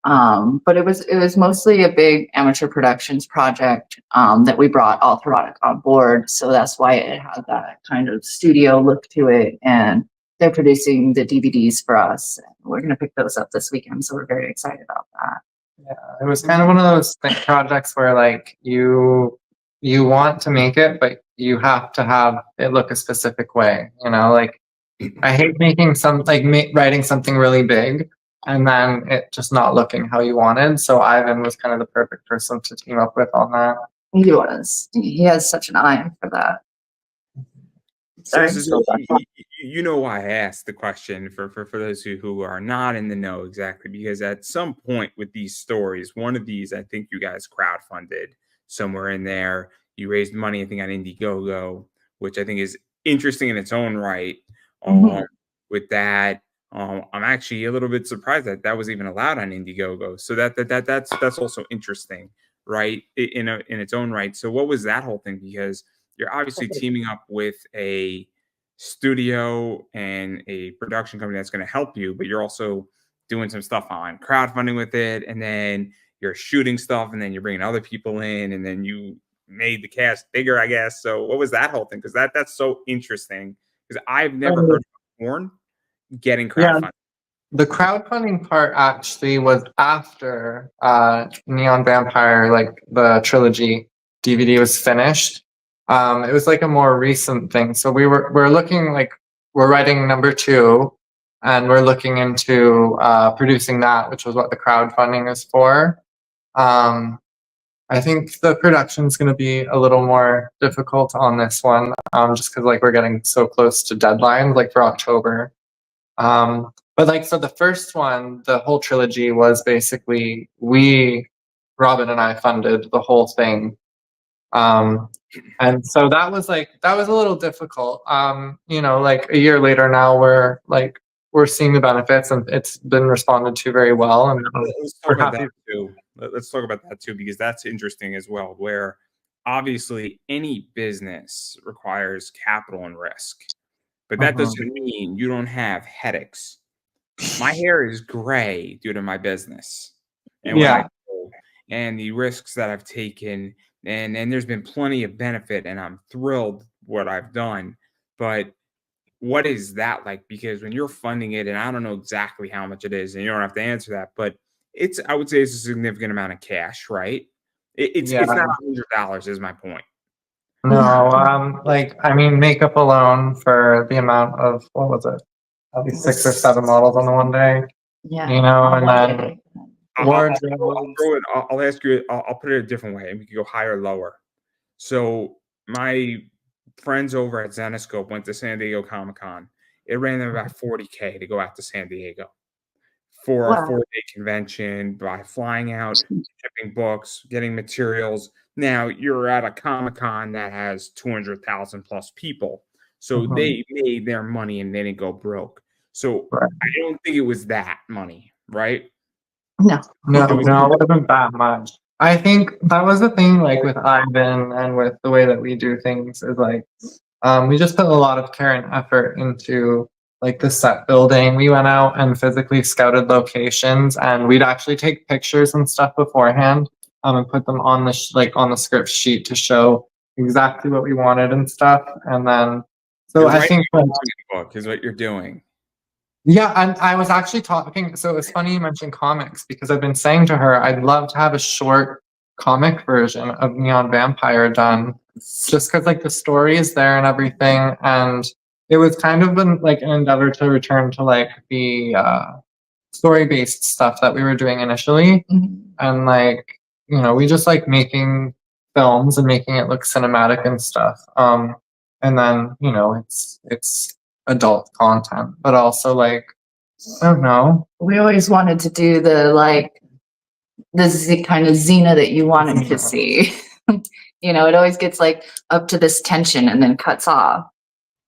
But it was mostly a big amateur productions project that we brought Alterotic on board. So that's why it had that kind of studio look to it. And they're producing the DVDs for us. We're going to pick those up this weekend. So we're very excited about that. Yeah, it was kind of one of those projects where like you want to make it, but you have to have it look a specific way. You know, like I hate making writing something really big and then it just not looking how you wanted. So Ivan was kind of the perfect person to team up with on that. He was. He has such an eye for that. Sorry. You know why I asked the question for those who are not in the know exactly, because at some point with these stories, one of these, I think you guys crowdfunded somewhere in there. You raised money, I think, on Indiegogo, which I think is interesting in its own right. With that, I'm actually a little bit surprised that that was even allowed on Indiegogo. So that's also interesting, right? In its own right. So what was that whole thing? Because you're obviously teaming up with a studio and a production company that's going to help you, but you're also doing some stuff on crowdfunding with it, and then you're shooting stuff, and then you're bringing other people in, and then you made the cast bigger, I guess. So what was that whole thing? Because that's so interesting, because I've never heard of porn getting crowdfunding. Yeah, the crowdfunding part actually was after Neon Vampire, like the trilogy DVD was finished. It was like a more recent thing. So we're looking like we're writing number 2 and we're looking into producing that, which was what the crowdfunding is for. I think the production is going to be a little more difficult on this one, just because like we're getting so close to deadlines, like for October. But like, so the first one, the whole trilogy was basically Robin and I funded the whole thing. And so that was a little difficult. Like a year later now, we're seeing the benefits, and it's been responded to very well. And Let's talk about that too. Let's talk about that too, because that's interesting as well. Where obviously any business requires capital and risk, but that doesn't mean you don't have headaches. My hair is gray due to my business, and and the risks that I've taken, and there's been plenty of benefit, and I'm thrilled what I've done. But what is that like? Because when you're funding it, and I don't know exactly how much it is, and you don't have to answer that, but I would say it's a significant amount of cash, right? It's not $100 is my point. No, makeup alone for the amount of, what was it? Probably 6 or 7 models on the one day. Yeah. And then I'll ask you, I'll put it a different way, and we can go higher or lower. So my friends over at Zenoscope went to San Diego Comic-Con. It ran them about $40K to go out to San Diego for a 4-day convention, by flying out, shipping books, getting materials. Now you're at a Comic-Con that has 200,000 plus people. So they made their money and they didn't go broke. So I don't think it was that money, right? No, it wasn't that much. I think that was the thing, like with Ivan and with the way that we do things, is like we just put a lot of care and effort into like the set building. We went out and physically scouted locations, and we'd actually take pictures and stuff beforehand, and put them on the on the script sheet to show exactly what we wanted and stuff. And then, so I think book is what you're doing. Yeah, and I was actually talking, so it's funny you mentioned comics, because I've been saying to her, I'd love to have a short comic version of Neon Vampire done, just because like the story is there and everything, and it was kind of been like an endeavor to return to like the story-based stuff that we were doing initially, and like, we just like making films and making it look cinematic and stuff, and then it's adult content, but also like, I don't know. We always wanted to do the kind of Xena that you wanted to see. It always gets like up to this tension and then cuts off.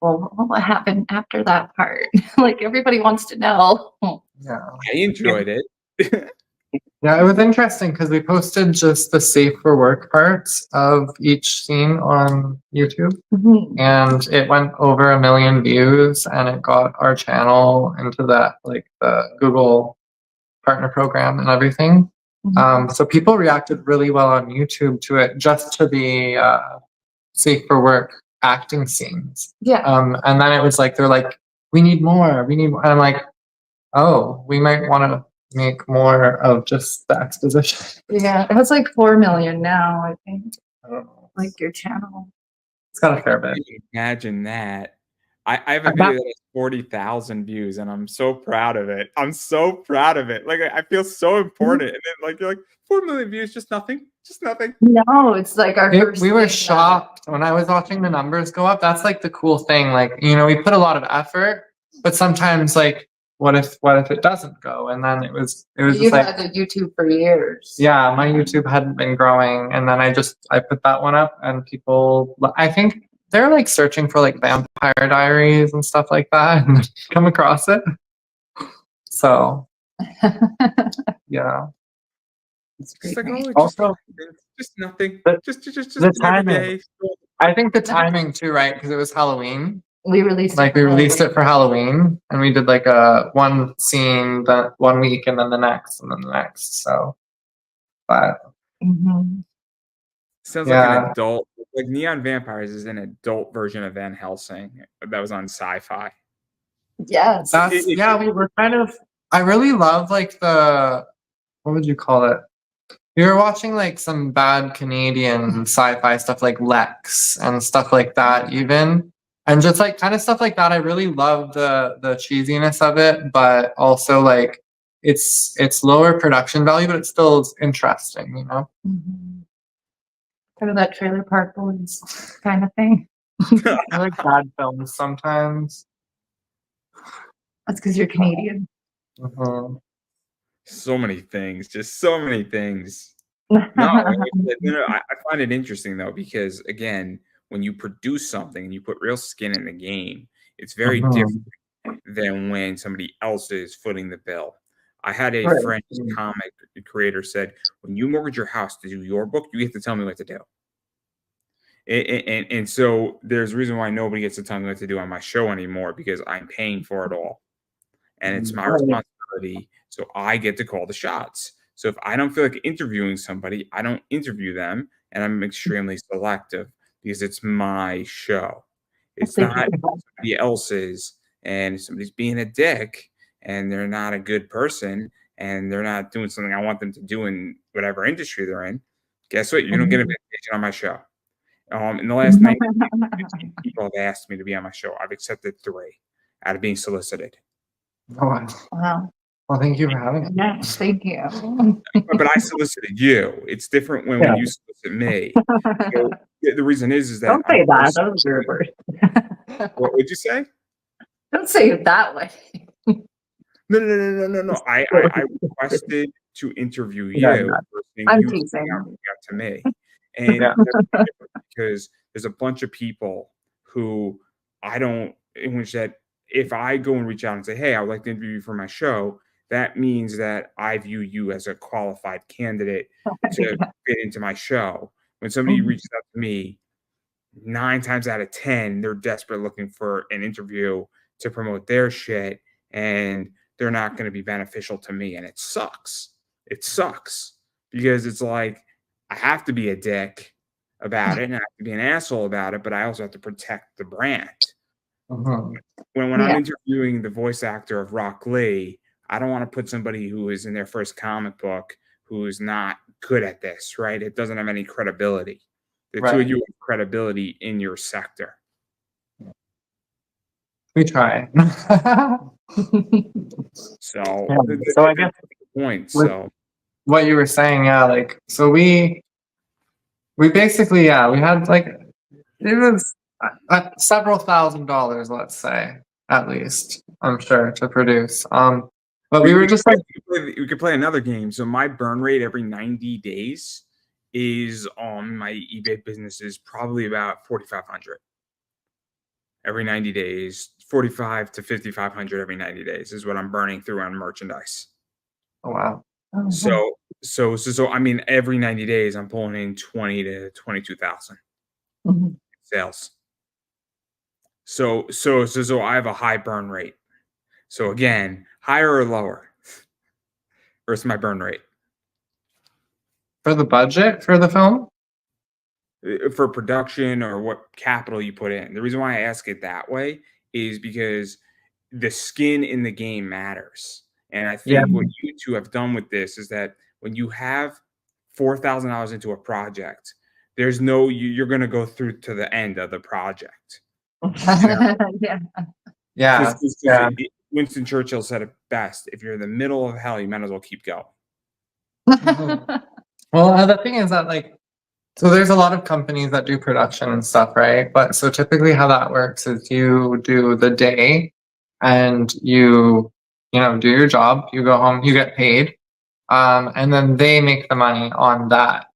Well, what happened after that part? Like everybody wants to know. Yeah, I enjoyed it. Yeah, it was interesting because we posted just the safe for work parts of each scene on YouTube, and it went over 1 million views, and it got our channel into that, like the Google partner program and everything. So people reacted really well on YouTube to it, just to the safe for work acting scenes. Yeah. And then it was like, they're like, we need more. And I'm like, oh, we might want to make more of just the exposition. Yeah, it has like 4 million now, I think. I don't know. Like your channel. It's got a fair bit. Imagine that. I have a video that has 40,000 views, and I'm so proud of it. I'm so proud of it. Like I feel so important. And then like you're like 4 million views, just nothing. Just nothing. No, it's like our first. We were shocked when I was watching the numbers go up. That's like the cool thing. Like, we put a lot of effort, but sometimes like, what if it doesn't go? And then it was you had a YouTube for years. Yeah, my YouTube hadn't been growing, and then I put that one up, and people, I think they're like searching for like Vampire Diaries and stuff like that, and come across it. So yeah, it's great. Like, also just nothing. Just the timing. I think the timing too, right? Because it was Halloween. We released it for Halloween, and we did like one scene that 1 week, and then the next, and then the next. So, but sounds like an adult. Like Neon Vampires is an adult version of Van Helsing that was on Sci-Fi. Yes. We were kind of. I really love like what would you call it? We were watching like some bad Canadian sci-fi stuff, like Lex and stuff like that, even. And just like kind of stuff like that. I really love the cheesiness of it, but also like it's lower production value, but it still is interesting, you know? Kind of that Trailer Park Boys kind of thing. I like bad films sometimes. That's because you're Canadian. Mhm. So many things, just so many things. No, I find it interesting though, because again, when you produce something and you put real skin in the game, it's very different than when somebody else is footing the bill. I had a Right. French comic creator said, when you mortgage your house to do your book, you have to tell me what to do. And so there's a reason why nobody gets to tell me what to do on my show anymore, because I'm paying for it all. And it's my responsibility. So I get to call the shots. So if I don't feel like interviewing somebody, I don't interview them. And I'm extremely selective because it's my show. It's not somebody else's. And if somebody's being a dick and they're not a good person and they're not doing something I want them to do in whatever industry they're in, guess what? You don't get an invitation on my show. In the last 90 days, 15 people have asked me to be on my show. I've accepted 3 out of being solicited. Oh, wow. Wow. Well, thank you for having me. Yes, thank you. But I solicited you. It's different when you solicit me. So the reason is that Don't say that. That was your word. What would you say? Don't say it that way. No. I requested to interview you. I'm you teasing. got to me, and because there's a bunch of people who I don't, in which that if I go and reach out and say, hey, I would like to interview you for my show, that means that I view you as a qualified candidate to fit into my show. When somebody reaches out to me, 9 times out of 10, they're desperate looking for an interview to promote their shit, and they're not going to be beneficial to me. And it sucks. It sucks because it's like I have to be a dick about it and I have to be an asshole about it, but I also have to protect the brand. When I'm interviewing the voice actor of Rock Lee, I don't want to put somebody who is in their first comic book who is not good at this, right? It doesn't have any credibility. The two of you have credibility in your sector. We try. So, so I guess the point. So what you were saying, like so we basically we had like it was several $1,000s, let's say, at least, I'm sure, to produce. But we were just like we could play another game. So my burn rate every 90 days is on my eBay business is probably about 4,500 every 90 days. 45 to 5,500 every 90 days is what I'm burning through on merchandise. Oh wow. So I mean, every 90 days I'm pulling in 20 to 22,000 sales. So I have a high burn rate. So again, higher or lower versus my burn rate for the budget for the film, for production or what capital you put in. The reason why I ask it that way is because the skin in the game matters. And I think what you two have done with this is that when you have $4,000 into a project, there's no you're going to go through to the end of the project. Winston Churchill said it best: if you're in the middle of hell, you might as well keep going. Well, the thing is that like, so there's a lot of companies that do production and stuff, right? But so typically how that works is you do the day and you do your job, you go home, you get paid, and then they make the money on that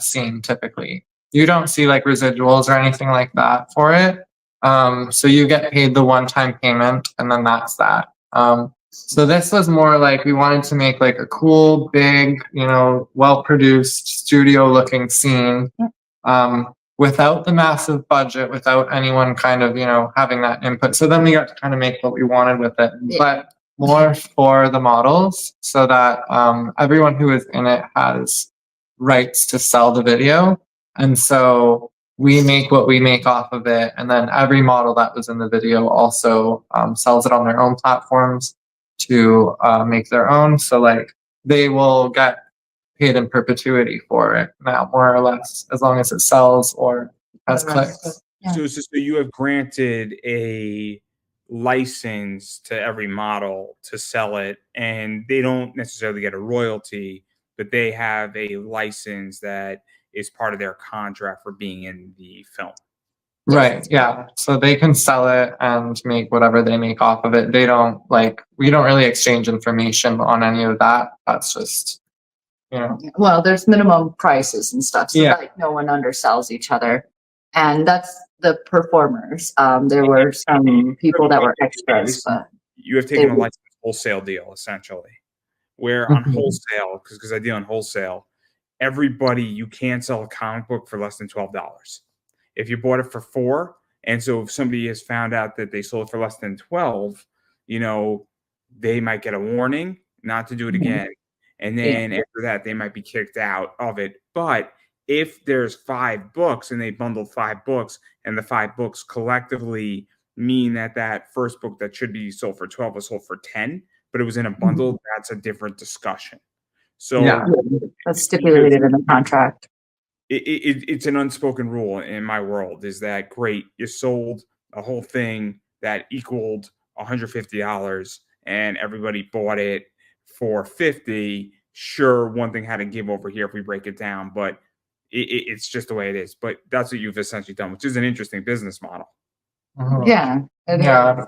scene. Typically, you don't see like residuals or anything like that for it. So you get paid the one-time payment, and then that's that. So this was more like we wanted to make like a cool, big, well-produced, studio-looking scene, without the massive budget, without anyone kind of, having that input. So then we got to kind of make what we wanted with it, but more for the models, so that everyone who is in it has rights to sell the video, and so we make what we make off of it, and then every model that was in the video also sells it on their own platforms to make their own. So like they will get paid in perpetuity for it now, more or less, as long as it sells or has clicks. So you have granted a license to every model to sell it, and they don't necessarily get a royalty, but they have a license that is part of their contract for being in the film. Right, yeah. So they can sell it and make whatever they make off of it. They don't we don't really exchange information on any of that. That's just, Well, there's minimum prices and stuff, so Yeah. like no one undersells each other. And that's the performers. There were some people that were extras, but You have taken a license wholesale deal, essentially, where on wholesale, because I deal in wholesale, everybody, you can't sell a comic book for less than $12. If you bought it for $4, and so if somebody has found out that they sold it for less than 12, they might get a warning not to do it again. And then after that, they might be kicked out of it. But if there's 5 books and they bundled 5 books, and the 5 books collectively mean that that first book that should be sold for 12 was sold for 10, but it was in a bundle, that's a different discussion. So Yeah. that's stipulated in the contract. it's an unspoken rule in my world, is that great, you sold a whole thing that equaled $150 and everybody bought it for 50. Sure, one thing had to give over here if we break it down, but it's just the way it is. But that's what you've essentially done, which is an interesting business model. Yeah. Yeah.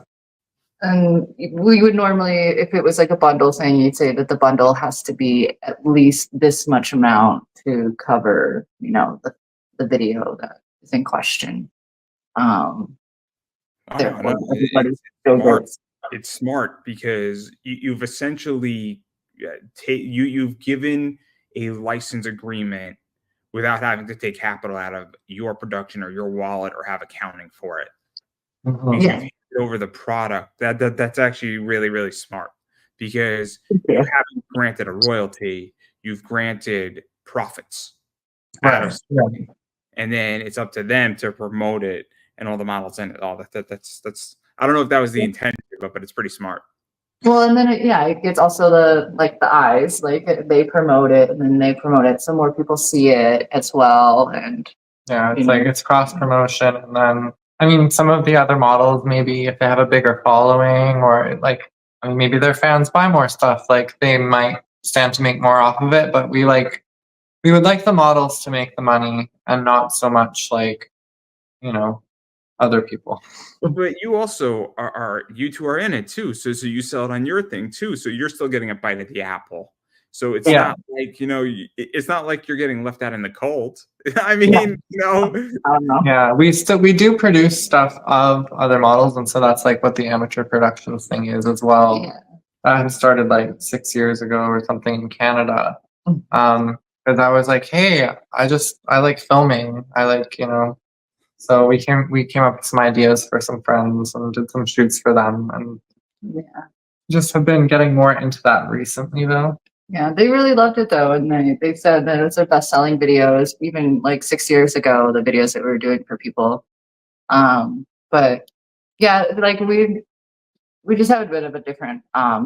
And we would normally, if it was like a bundle thing, you'd say that the bundle has to be at least this much amount to cover, the video that is in question. Therefore, everybody still gets. It's smart because you've essentially you've given a license agreement without having to take capital out of your production or your wallet or have accounting for it. Because you've handed over the product. That's actually really, really smart, because you haven't granted a royalty, you've granted profits out of something. And then it's up to them to promote it and all the models in it. All that's I don't know if that was the intention, but it's pretty smart. Well, and then it gets also the eyes, they promote it and then they promote it so more people see it as well. And yeah, it's it's cross promotion. And then I mean, some of the other models, maybe if they have a bigger following, or maybe their fans buy more stuff, they might stand to make more off of it. But we would like the models to make the money and not so much other people. But you also you two are in it too. So you sell it on your thing too. So you're still getting a bite of the apple. So it's not like, it's not like you're getting left out in the cold. I mean, I don't know. Yeah, we do produce stuff of other models, and so that's what the amateur productions thing is as well. Yeah. That started 6 years ago or something in Canada. Because I was hey, I like filming. So we came up with some ideas for some friends and did some shoots for them, and just have been getting more into that recently though. Yeah, they really loved it though, and they said that it's their best-selling videos, even 6 years ago, the videos that we were doing for people. But yeah, we just have a bit of a different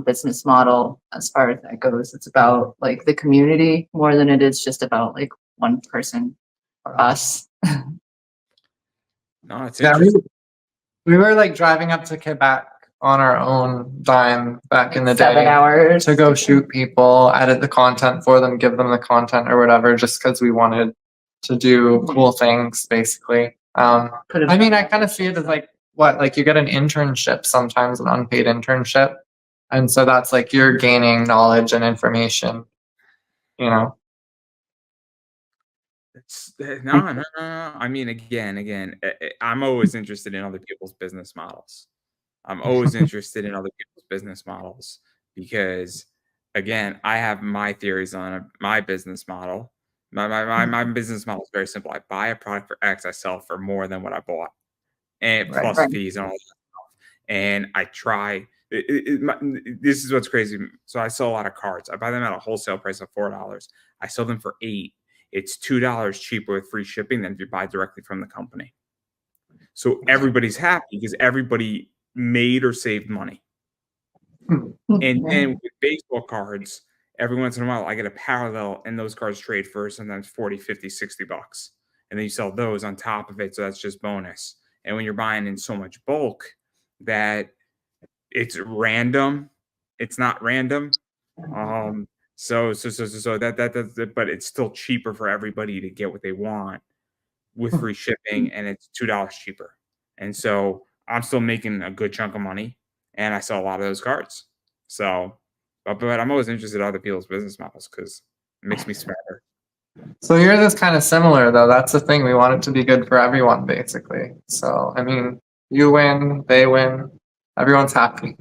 business model as far as that goes. It's about the community more than it is just about one person or us. No, it's interesting. We were driving up to Quebec on our own dime back in the day. 7 hours to go shoot people, edit the content for them, give them the content or whatever, just because we wanted to do cool things, basically. I mean, I kind of see it as you get an internship sometimes, an unpaid internship. And so that's you're gaining knowledge and information, No. I mean, again, I'm always interested in other people's business models. I'm always interested in other people's business models because, again, I have my theories on my business model. My business model is very simple. I buy a product for X, I sell it for more than what I bought, and plus fees and all that stuff. And I try. This is what's crazy. So I sell a lot of cards. I buy them at a wholesale price of $4. I sell them for $8. It's $2 cheaper with free shipping than if you buy directly from the company. So everybody's happy because everybody made or saved money. And then with baseball cards, every once in a while I get a parallel and those cards trade for sometimes 40, 50, $60. And then you sell those on top of it. So that's just bonus. And when you're buying in so much bulk that it's random, it's not random. So that, but it's still cheaper for everybody to get what they want with free shipping, and it's $2 cheaper. And so I'm still making a good chunk of money, and I sell a lot of those cards. So, but I'm always interested in other people's business models because it makes me smarter. So yours is kind of similar, though. That's the thing. We want it to be good for everyone, basically. So, I mean, you win, they win, everyone's happy.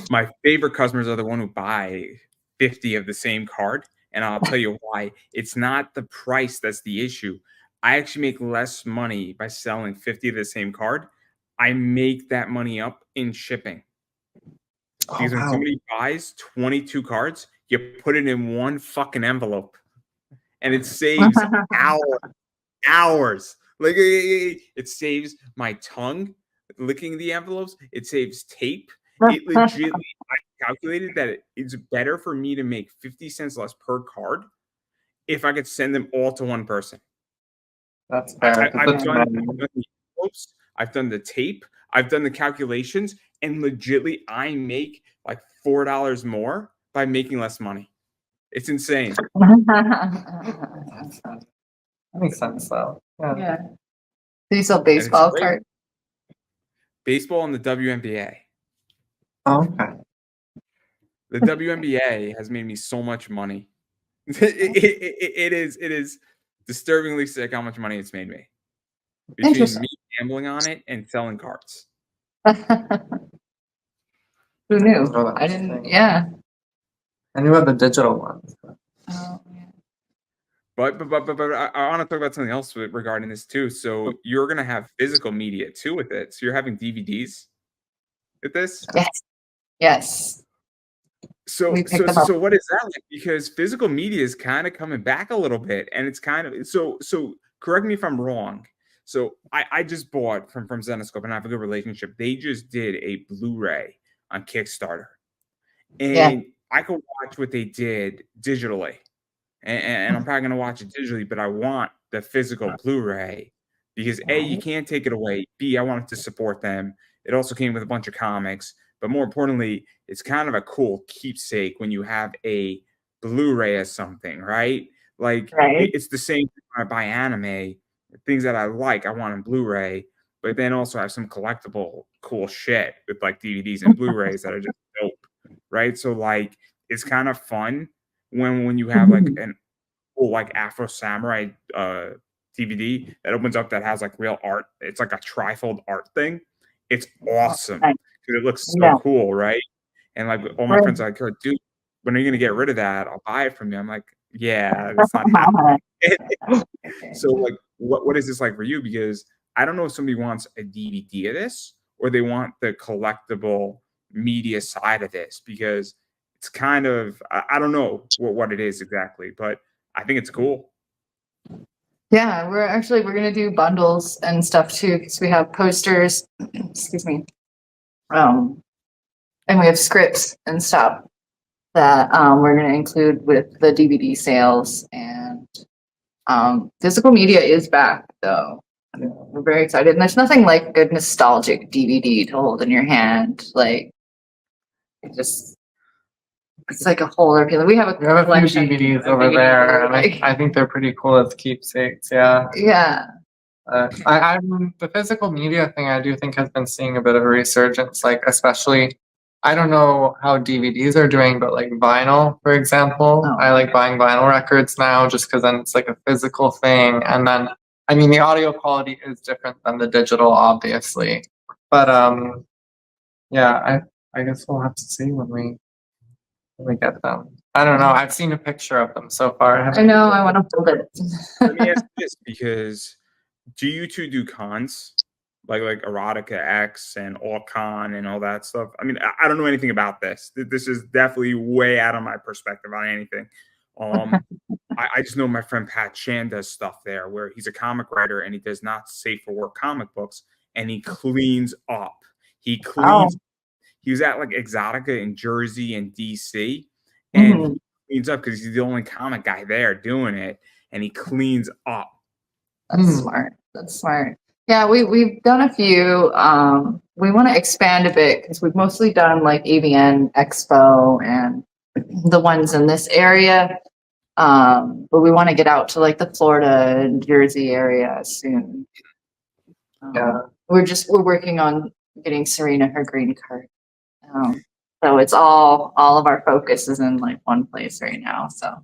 My favorite customers are the one who buy 50 of the same card, and I'll tell you why. It's not the price that's the issue. I actually make less money by selling 50 of the same card. I make that money up in shipping. Because when somebody buys 22 cards, you put it in one fucking envelope, and it saves hours. Like it saves my tongue licking the envelopes. It saves tape. It legitimately, I calculated that it's better for me to make 50 cents less per card if I could send them all to one person. That's fair. I've done the envelopes, I've done the tape, I've done the calculations, and legitimately, I make like $4 more by making less money. It's insane. That makes sense, though. Yeah. Do you sell baseball cards? Baseball and the WNBA. Oh, okay. The WNBA has made me so much money. It is disturbingly sick how much money it's made me. Between me gambling on it and selling cards. Who knew? Oh, I didn't. Yeah. I knew about the digital ones. Oh, yeah. But I want to talk about something else regarding this too. So you're gonna have physical media too with it. So you're having DVDs with this? Yes. Yes. So what is that like? Because physical media is kind of coming back a little bit, and it's kind of so correct me if I'm wrong. So I just bought from Zenoscope, and I have a good relationship. They just did a Blu-ray on Kickstarter, and I could watch what they did digitally, and I'm probably gonna watch it digitally, but I want the physical Blu-ray because A, you can't take it away. B, I wanted to support them. It also came with a bunch of comics, but more importantly, it's kind of a cool keepsake when you have a Blu-ray of something, right? Like it's the same thing when I buy anime, things that I like, I want on Blu-ray, but then also have some collectible cool shit with like DVDs and Blu-rays that are just dope, right? So like it's kind of fun when you have like an cool like Afro Samurai DVD that opens up that has like real art. It's like a trifold art thing. It's awesome because it looks so cool, right? And like all my friends are like, oh, dude, when are you gonna get rid of that? I'll buy it from you. I'm like, yeah, that's not happening. So like what is this like for you? Because I don't know if somebody wants a DVD of this or they want the collectible media side of this because it's kind of I don't know what it is exactly, but I think it's cool. Yeah, we're gonna do bundles and stuff too because we have posters. Excuse me. And we have scripts and stuff that we're gonna include with the DVD sales, and physical media is back though. We're very excited, and there's nothing like a good nostalgic DVD to hold in your hand. Like it's like a whole other feeling. We have a few DVDs over there, and I think they're pretty cool as keepsakes. Yeah. Yeah. I'm the physical media thing. I do think has been seeing a bit of a resurgence. Like especially, I don't know how DVDs are doing, but like vinyl, for example, I like buying vinyl records now just because then it's like a physical thing, and then I mean the audio quality is different than the digital, obviously, but yeah, I guess we'll have to see when we get them. I don't know. I've seen a picture of them so far. I know. I want to hold it. Let me ask this because do you two do cons like Erotica X and All-Con and all that stuff? I mean, I don't know anything about this. This is definitely way out of my perspective on anything. I just know my friend Pat Chan does stuff there where he's a comic writer and he does not safe for work comic books and he cleans up. He cleans. He was at like Exotica in Jersey and DC, and he cleans up because he's the only comic guy there doing it, and he cleans up. That's smart. That's smart. Yeah, we've done a few. We want to expand a bit because we've mostly done like AVN Expo and the ones in this area. But we want to get out to like the Florida and Jersey area soon. Yeah. We're working on getting Serena her green card. So it's all of our focus is in like one place right now. So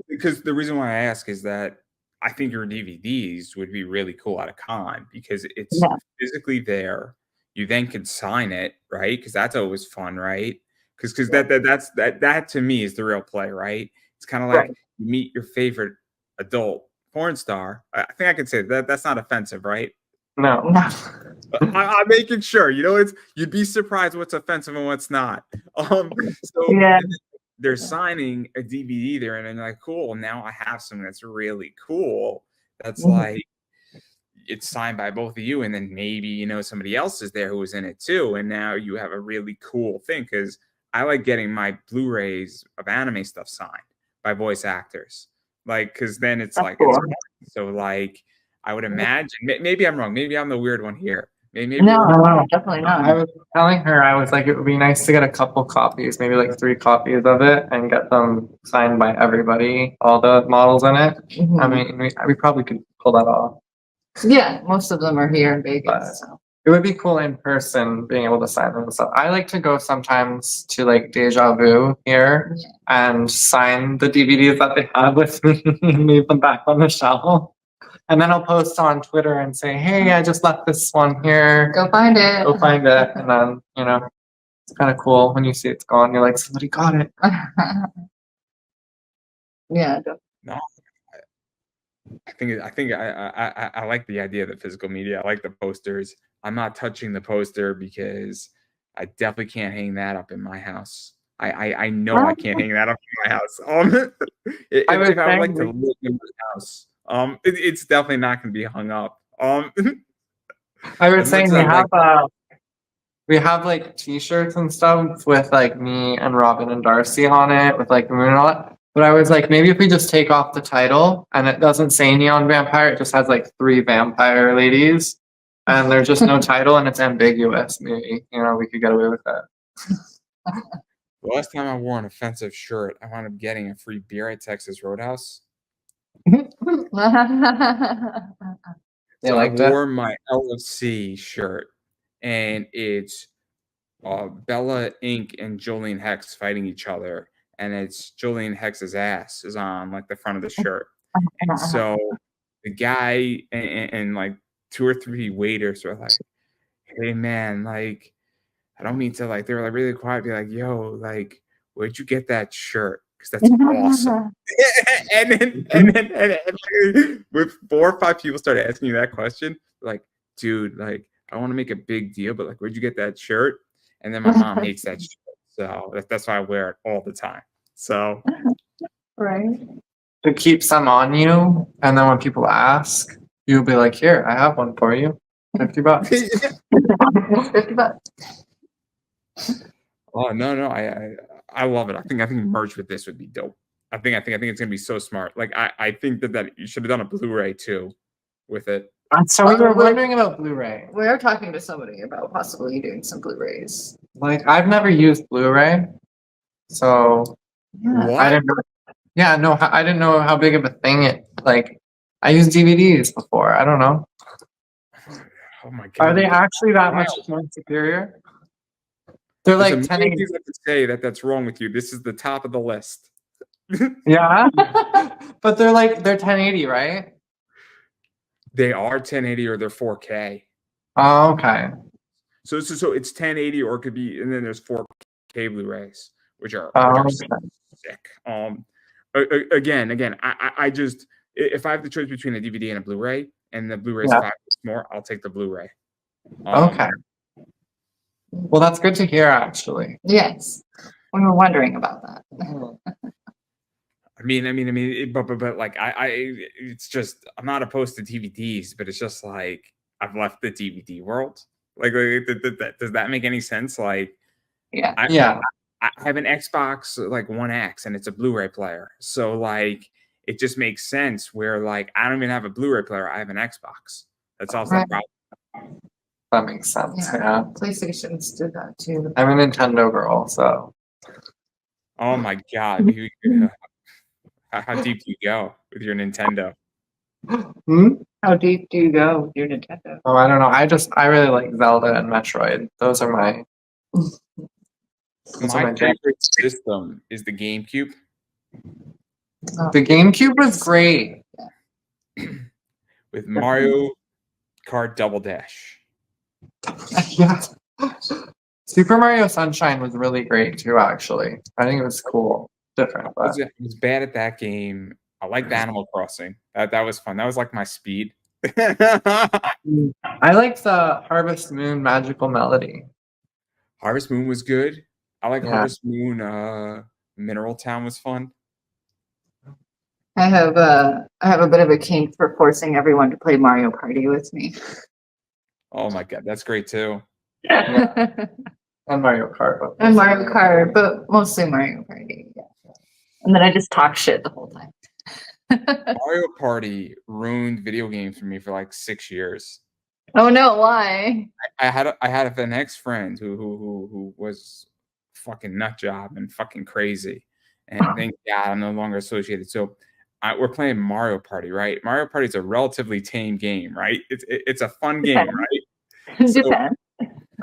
Because the reason why I ask is that I think your DVDs would be really cool at a con because it's yeah, physically there. You then can sign it, right? Because that's always fun, right? Because yeah, that to me is the real play, right? It's kind of right. like you meet your favorite adult porn star. I think I can say that that's not offensive, right? No. No. I'm making sure. You know, it's you'd be surprised what's offensive and what's not. So Yeah. they're signing a DVD there, and they're like, cool. Now I have something that's really cool. That's like it's signed by both of you, and then maybe somebody else is there who was in it too, and now you have a really cool thing. Because I like getting my Blu-rays of anime stuff signed by voice actors, like because then it's That's like it's cool. fun. So like I would imagine maybe I'm wrong. Maybe I'm the weird one here. Maybe No, we're no, definitely I not. was telling her, I was like, it would be nice to get a couple copies, maybe like 3 copies of it, and get them signed by everybody, all the models in it. I mean, we probably could pull that off. Yeah, most of them are here in But Vegas. So. it would be cool in person being able to sign them and stuff. I like to go sometimes to like Deja Vu here and sign the DVDs that they have with me and leave them back on the shelf. And then I'll post on Twitter and say, hey, I just left this one here. Go find it. Go find it. And then, it's kind of cool when you see it's gone. You're like, somebody got it. Yeah. no. I like the idea of the physical media. I like the posters. I'm not touching the poster because I definitely can't hang that up in my house. I know I can't hang that up in my house. If I would like to live in my house, it's definitely not going to be hung up. I was saying like, we have like t-shirts and stuff with like me and Robin and Darcy on it with like the moon and all that. But I was like, maybe if we just take off the title and it doesn't say Neon Vampire, it just has like 3 vampire ladies and there's just no title and it's ambiguous. Maybe, we could get away with that. the last time I wore an offensive shirt, I wound up getting a free beer at Texas Roadhouse. So I wore my LFC shirt, and it's Bella Inc. and Julian Hex fighting each other, and it's Julian Hex's ass is on like the front of the shirt. And so the guy and like 2 or 3 waiters were like, "Hey man, like I don't mean to like." They were like really quiet, be like, "Yo, like where'd you get that shirt? Because that's awesome." and then with 4 or 5 people started asking you that question, like, dude, like I want to make a big deal, but like, where'd you get that shirt? And then my mom hates that shirt, so that's why I wear it all the time. So Right. To keep some on you, and then when people ask, you'll be like, here, I have one for you. $50. 50 bucks. oh no, I love it. I think merch with this would be dope. I think it's gonna be so smart. Like I think that you should have done a Blu-ray too with it. So we were wondering about Blu-ray. We're talking to somebody about possibly doing some Blu-rays. Like, I've never used Blu-ray, so Yeah. What? I didn't know. Yeah, no, I didn't know how big of a thing it, like, I used DVDs before. I don't know. Oh my god. Are they actually that much more superior? They're There's like a 10 million things I could say that's wrong with you. This is the top of the list. Yeah. But they're 1080, right? They are 1080 or they're 4K. Oh, okay. So it's 1080 or it could be, and then there's 4K Blu-rays, which are sick. Again, I just if I have the choice between a DVD and a Blu-ray, and the Blu-ray is $5 more, I'll take the Bluray. Okay. Well, that's good to hear, actually. Yes. We were wondering about that. I mean, but like it's just I'm not opposed to DVDs, but it's just like I've left the DVD world. Like, does that make any sense? Like, Yeah. I have an Xbox like One X, and it's a Blu-ray player, so like it just makes sense. Where like I don't even have a Blu-ray player, I have an Xbox. that solves Right. that problem. That makes sense. Yeah. PlayStations did that too. I'm a Nintendo girl, so. Oh my god, how deep do you go with your Nintendo? Hmm? How deep do you go with your Nintendo? Oh, I don't know. I really like Zelda and Metroid. Those are my. My favorite system is the GameCube. The GameCube was great. With Mario Kart Double Dash. Yeah. Super Mario Sunshine was really great too, actually. I think it was cool. Different, but I was bad at that game. I liked Animal Crossing. That was fun. That was like my speed. I liked the Harvest Moon Magical Melody. Harvest Moon was good. I like Yeah. Harvest Moon. Mineral Town was fun. I have a bit of a kink for forcing everyone to play Mario Party with me. Oh my god, that's great too. And Mario Kart. But And Mario Kart, but mostly Mario Party. Yeah. And then I just talk shit the whole time. Mario Party ruined video games for me for like 6 years. Oh no, why? I had an ex friend who was fucking nut job and fucking crazy, and thank God I'm no longer associated. So we're playing Mario Party, right? Mario Party is a relatively tame game, right? It's a fun game, right? So Depends.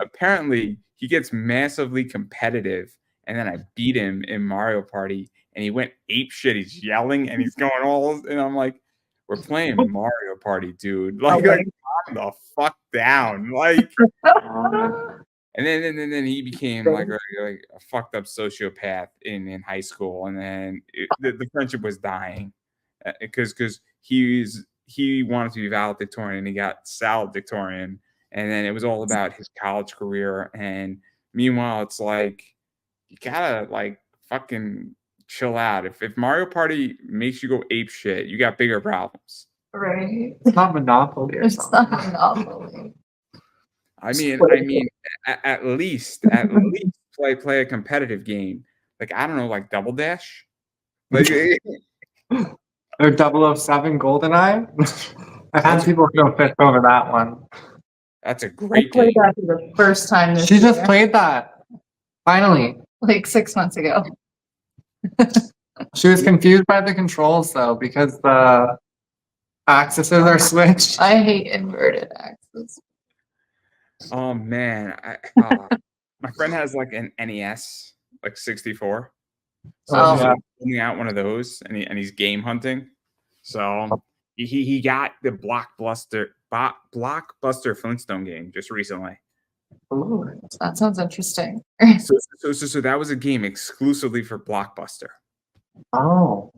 apparently he gets massively competitive, and then I beat him in Mario Party, and he went ape shit. He's yelling and he's going all, and I'm like, we're playing Mario Party, dude. Like calm the fuck down, like. And then he became like a fucked up sociopath in high school, and then the friendship was dying because he wanted to be valedictorian and he got saladictorian, and then it was all about his college career. And meanwhile, it's like you gotta like fucking chill out. If Mario Party makes you go ape shit, you got bigger problems. Right. It's not Monopoly or It's something. not Monopoly. I mean, at least play a competitive game. Like I don't know, like Double Dash. Like Or 007 GoldenEye. I've had That's people go fist over that one. that's a I great played game. that for the first time this She just year, played that. Finally. like 6 months ago. She was confused by the controls though, because the axes are switched. I hate inverted axes. Oh man, my friend has like an NES, like 64. So Oh. he's pulling out one of those, and he's game hunting. So he got the blockbuster Flintstone game just recently. Ooh, that sounds interesting. So that was a game exclusively for Blockbuster. Oh.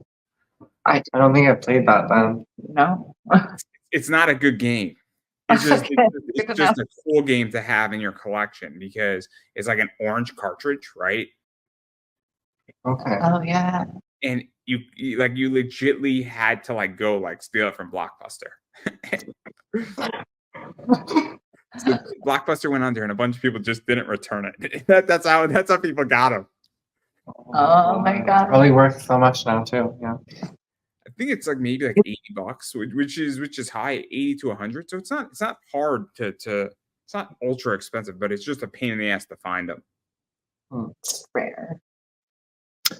I don't think I played that then. No. It's not a good game. It's just Okay, it's good just a cool game to have in your collection because it's like an orange cartridge, right? Okay. Oh yeah. And you legitly had to like go like steal it from Blockbuster. So Blockbuster went under, and a bunch of people just didn't return it. That's how people got them. Oh my It's god. probably worth so much now too. Yeah. I think it's like maybe like $80, which is high, 80 to 100. So it's not hard to it's not ultra expensive, but it's just a pain in the ass to find them. It's rare.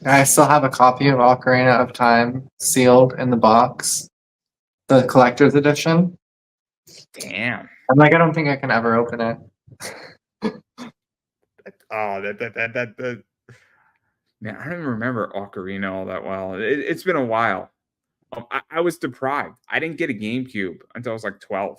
I still have a copy of Ocarina of Time sealed in the box, the collector's edition. Damn. I'm like, I don't think I can ever open it. Oh, that. Man, I don't even remember Ocarina all that well. It's been a while. I was deprived. I didn't get a GameCube until I was like 12.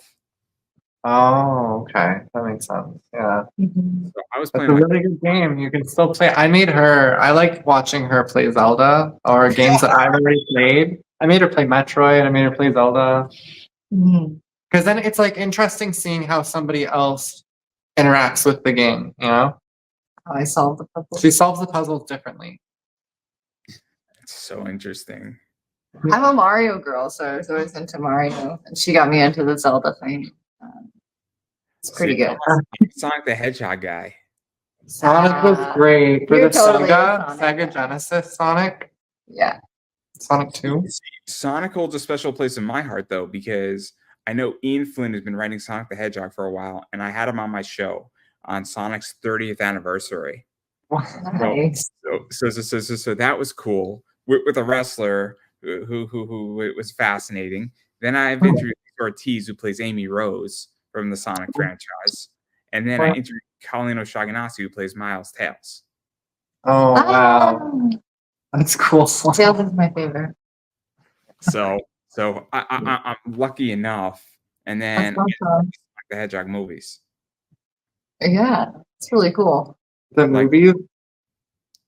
Oh, okay. That makes sense. Yeah. Mhm. So I was That's playing a like really good game. You can still play. I like watching her play Zelda or games that I've already played. I made her play Metroid. I made her play Zelda. Mhm. Because then it's like interesting seeing how somebody else interacts with the game, you know? How I solved the puzzle. She solves the puzzles differently. it's so interesting. I'm a Mario girl, so I was always into Mario, and she got me into the Zelda thing. It's pretty good. I'm Sonic the Hedgehog guy. Sonic was great. For You're the totally a Sega Sonic. Genesis Sonic. Yeah. Sonic 2. Sonic holds a special place in my heart though, because I know Ian Flynn has been writing Sonic the Hedgehog for a while, and I had him on my show on Sonic's 30th anniversary. Nice. So that was cool with a wrestler who it was fascinating. Then I've introduced Ortiz, who plays Amy Rose from the Sonic franchise, and then I introduced Colleen O'Shaughnessy, who plays Miles Tails. Oh wow, that's cool. Tails is my favorite. So I'm lucky enough, and then Awesome. the Hedgehog movies. Yeah, it's really cool. The movies.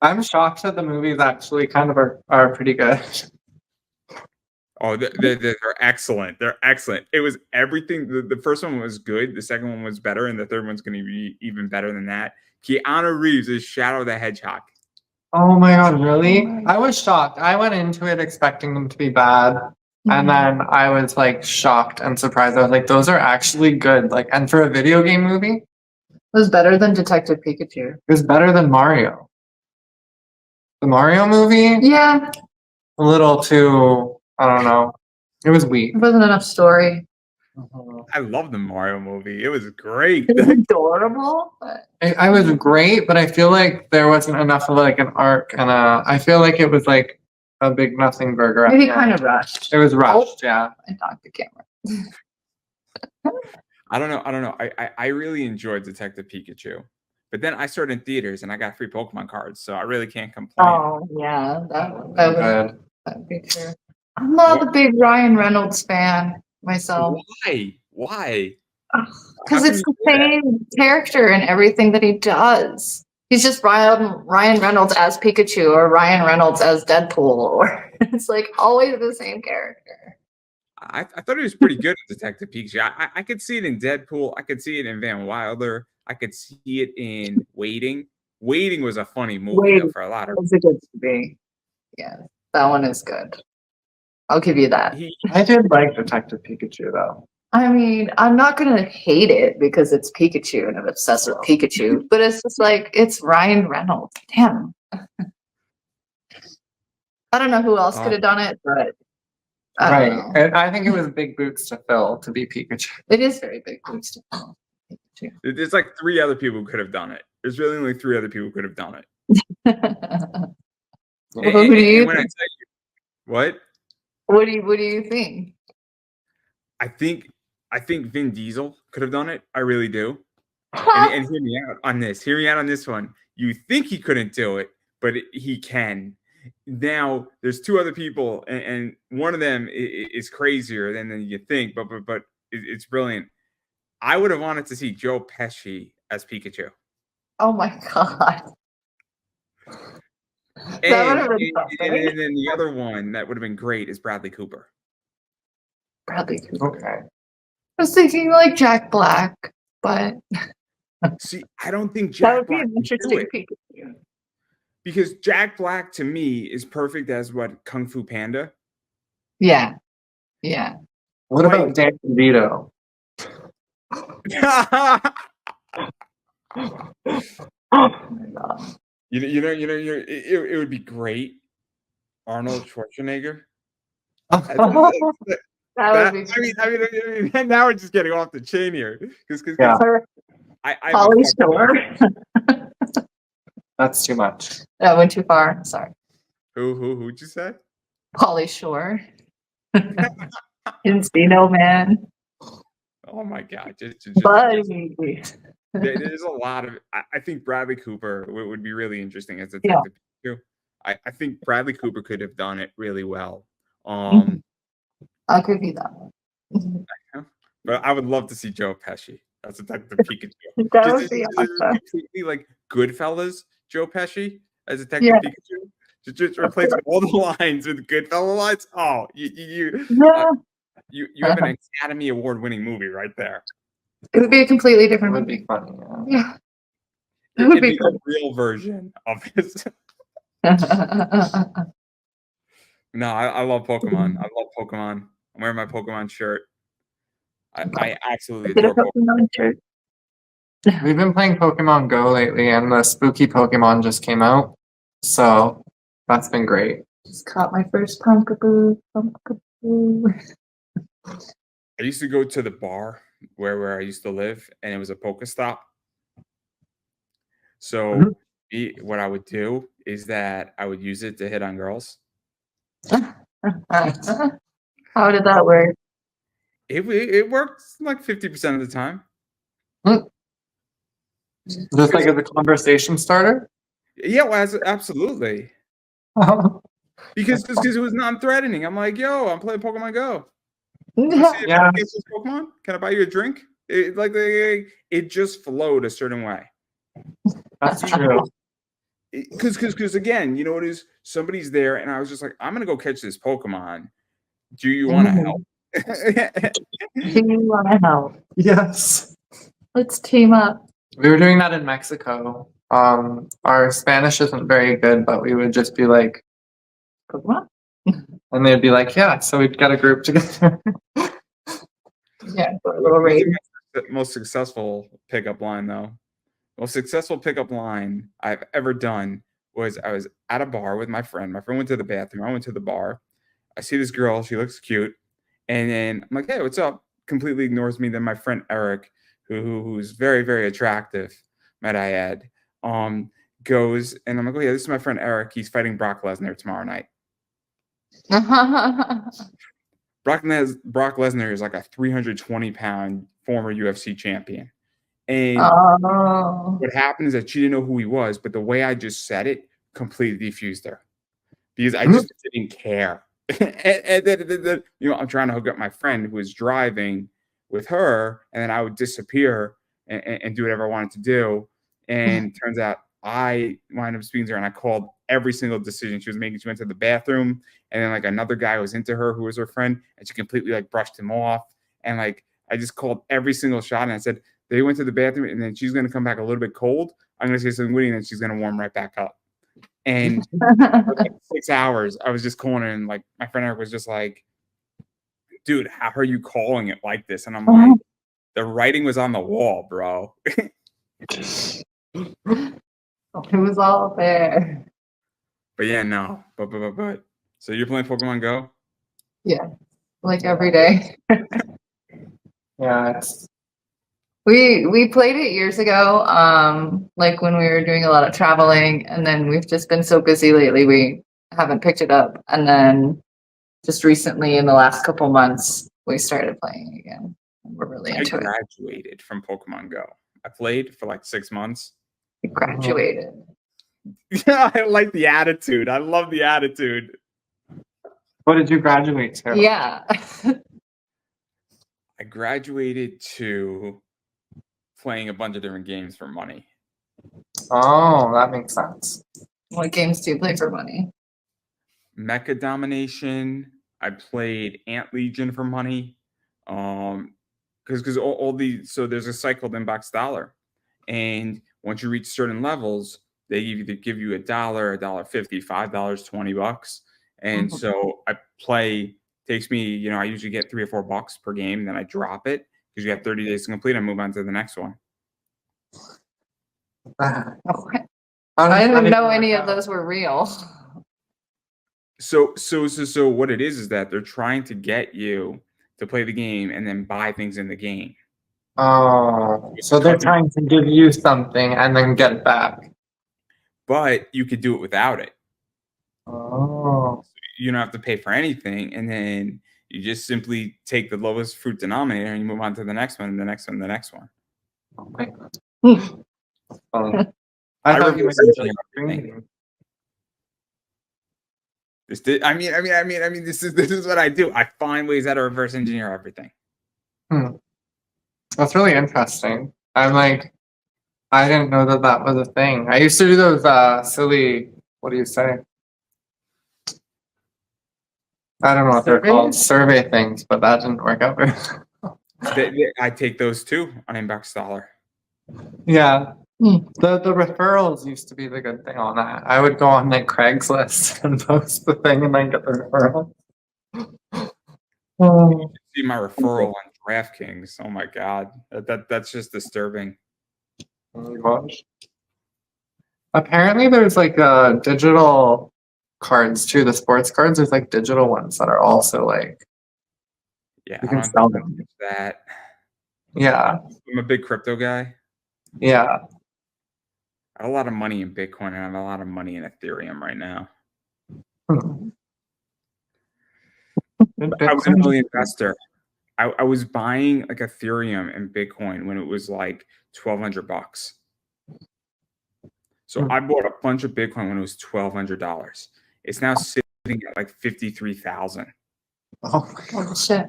I'm shocked that the movies actually kind of are pretty good. Oh, they're excellent. They're excellent. It was everything. The first one was good. The second one was better, and the third one's going to be even better than that. Keanu Reeves is Shadow the Hedgehog. Oh my god, really? I was shocked. I went into it expecting them to be bad. And then I was like shocked and surprised. I was like, those are actually good. Like, and for a video game movie, It was better than Detective Pikachu. it was better than Mario. The Mario movie, Yeah, a little too, I don't know. It was weak. it wasn't enough story. I love the Mario movie. It was great. It was adorable, but I was great, but I feel like there wasn't enough of like an arc and I feel like it was like a big nothing burger. at maybe the kind end. of rushed. It was rushed, yeah. I knocked the camera. I don't know. I really enjoyed Detective Pikachu, but then I saw it in theaters and I got free Pokemon cards, so I really can't complain. Oh yeah, that Good. would be true. I'm not a big Ryan Reynolds fan myself. Why? Because it's the same character in everything that he does. He's just Ryan Reynolds as Pikachu or Ryan Reynolds as Deadpool, or it's like always the same character. I thought he was pretty good at Detective Pikachu. I could see it in Deadpool. I could see it in Van Wilder. I could see it in Waiting. Waiting was a funny movie though, for a lot of. It's a good movie. Yeah, that one is good. I'll give you that. I did like Detective Pikachu though. I mean, I'm not gonna hate it because it's Pikachu and I'm obsessed with Pikachu, but it's just like it's Ryan Reynolds. Damn. I don't know who else could have done it, but I don't know. And I think it was big boots to fill to be Pikachu. It is very big boots to fill. Pikachu. There's like 3 other people who could have done it. There's really only 3 other people who could have done it. Well, who do you when I think? tell you, what? What do you think? I think Vin Diesel could have done it. I really do. And hear me out on this. Hear me out on this one. You think he couldn't do it, but he can. Now there's 2 other people, and one of them is crazier than you think, but it's brilliant. I would have wanted to see Joe Pesci as Pikachu. Oh my god. That would have been something. And then the other one that would have been great is Bradley Cooper. Bradley Cooper. Okay. I was thinking like Jack Black, but See, I don't think that Jack would be Black an can do interesting it. Pikachu. Because Jack Black to me is perfect as what Kung Fu Panda. Yeah. Yeah. What about Dan DeVito? Oh my god. It would be great. Arnold Schwarzenegger. That would be I mean, now we're just getting off the chain here. Yeah. I Polly Shore. That's too much. That went too far. Sorry. Who'd you say? Polly Shore. Encino Man. Oh my god! Buddy. There's a lot of. I think Bradley Cooper would be really interesting as a detective too. I think Bradley Cooper could have done it really well. I'll give you that one. But I would love to see Joe Pesci as Detective Pikachu. That would be awesome. Completely like Goodfellas Joe Pesci as Detective Pikachu. Just replace all the lines with Goodfellas lines. Oh, you have an Academy Award winning movie right there. It would be a completely It different would movie. be funny. Yeah. It would be the real version of his. No, I love Pokemon. I love Pokemon. I'm wearing my Pokemon shirt. I absolutely Get a adore Pokemon. Pokemon shirt. We've been playing Pokemon Go lately, and the spooky Pokemon just came out. So that's been great. Just caught my first Pumpkaboo. I used to go to the bar where I used to live, and it was a Pokestop. Mhm. So what I would do is that I would use it to hit on girls. How did that work? It worked like 50% of the time. Just like as a conversation starter. Yeah, well, absolutely. Because it was non-threatening. I'm like, yo, I'm playing Pokemon Go. Let's see if I Yeah, can catch this Pokemon. Can I buy you a drink? It just flowed a certain way. that's true. Because again, you know what it is? Somebody's there, and I was just like, I'm gonna go catch this Pokemon. Do you want to help? Do you want to help? Yes. Let's team up. We were doing that in Mexico. Our Spanish isn't very good, but we would just be like, Pokemon? and they'd be like, yeah. So we'd get a group together. Yeah, for a little raid. The most successful pickup line, though. Most successful pickup line I've ever done was I was at a bar with my friend. My friend went to the bathroom. I went to the bar. I see this girl. She looks cute. And then I'm like, hey, what's up? Completely ignores me. Then my friend Eric, who's very, very attractive, might I add, goes, and I'm like, oh, yeah, this is my friend Eric. He's fighting Brock Lesnar tomorrow night. Brock Lesnar is like a 320-pound former UFC champion. And Oh. what happened is that she didn't know who he was, but the way I just said it completely defused her because I just didn't care. and then, I'm trying to hook up my friend who was driving with her, and then I would disappear and do whatever I wanted to do. And turns out I wound up speaking to her, and I called every single decision she was making. She went to the bathroom, and then like another guy was into her who was her friend, and she completely like brushed him off. And like I just called every single shot, and I said they went to the bathroom, and then she's going to come back a little bit cold. I'm going to say something witty, and then she's going to warm right back up. And for like 6 hours, I was just calling her, and like my friend Eric was just like, dude, how are you calling it like this? And I'm like, the writing was on the wall, bro. It was all there. But yeah, no. But. So you're playing Pokemon Go? Yeah, like every day. Yeah, it's We played it years ago, like when we were doing a lot of traveling, and then we've just been so busy lately we haven't picked it up. And then just recently, in the last couple months, we started playing again. We're really I into it. graduated from Pokemon Go. I played for like 6 months. We graduated. Yeah, I like the attitude. I love the attitude. what did you graduate to? Yeah. I graduated to playing a bunch of different games for money. Oh, that makes sense. What games do you play for money? Mecha Domination. I played Ant Legion for money. Because all these, so there's a site called Inbox Dollar, and once you reach certain levels, they either give you $1, $1.50, $5, $20, and so I play. Takes me, I usually get $3 or $4 per game, then I drop it because you have 30 days to complete. I move on to the next one. I didn't know any of those were real. So what it is that they're trying to get you to play the game and then buy things in the game. Oh, so they're trying to give you something and then get it back. But you could do it without it. Oh. You don't have to pay for anything, and then you just simply take the lowest fruit denominator and you move on to the next one, and the next one, and the next one. Oh my God. I thought you were everything. This is what I do. I find ways how to reverse engineer everything. That's really interesting. I didn't know that was a thing. I used to do those silly, what do you say? I don't know what they're called, survey things, but that didn't work out very well. I take those too on Inbox Dollar. Yeah. The referrals used to be the good thing on that. I would go on like Craigslist and post the thing and then get the referral. You should see my referral on DraftKings. Oh my God. That's just disturbing. Oh my gosh. Apparently there's like digital cards too, the sports cards. There's like digital ones that are also like Yeah, You I can don't sell do them. that. Yeah. I'm a big crypto guy. Yeah. I have a lot of money in Bitcoin and I have a lot of money in Ethereum right now. Hmm. I was an early investor. I was buying like Ethereum and Bitcoin when it was like $1,200. So I bought a bunch of Bitcoin when it was $1,200. It's now sitting at like 53,000. Oh my Holy God. shit.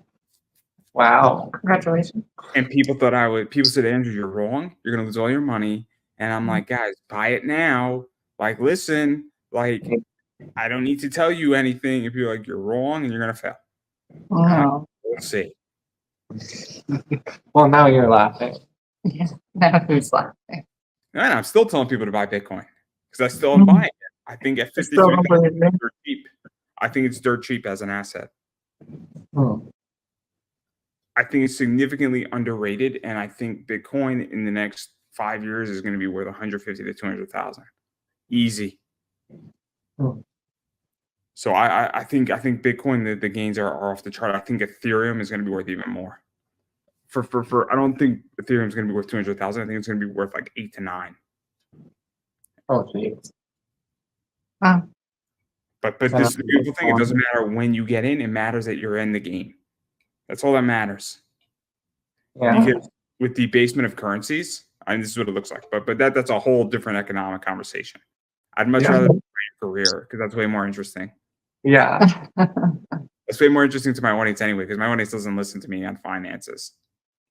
Wow. Congratulations. And people thought I would. People said, Andrew, you're wrong. You're gonna lose all your money. And I'm like, guys, buy it now. Like, listen, like, I don't need to tell you anything. If you're like, you're wrong and you're gonna fail. Wow. We'll see. Well, now you're laughing. Yeah. Now who's laughing? And I'm still telling people to buy Bitcoin because I still am buying it. I think at 53,000, it's dirt cheap. I think it's dirt cheap as an asset. I think it's significantly underrated, and I think Bitcoin in the next 5 years is going to be worth 150 to 200,000, easy. So I think Bitcoin, the gains are off the chart. I think Ethereum is going to be worth even more. For I don't think Ethereum is going to be worth 200,000. I think it's going to be worth like 8 to 9. Oh, jeez. Wow. But this is the beautiful thing. It doesn't matter when you get in. It matters that you're in the game. That's all that matters. Yeah. Because with debasement of currencies, I mean, this is what it looks like. But that's a whole different economic conversation. I'd much rather do a career because that's way more interesting. Yeah. It's way more interesting to my audience anyway, because my audience doesn't listen to me on finances.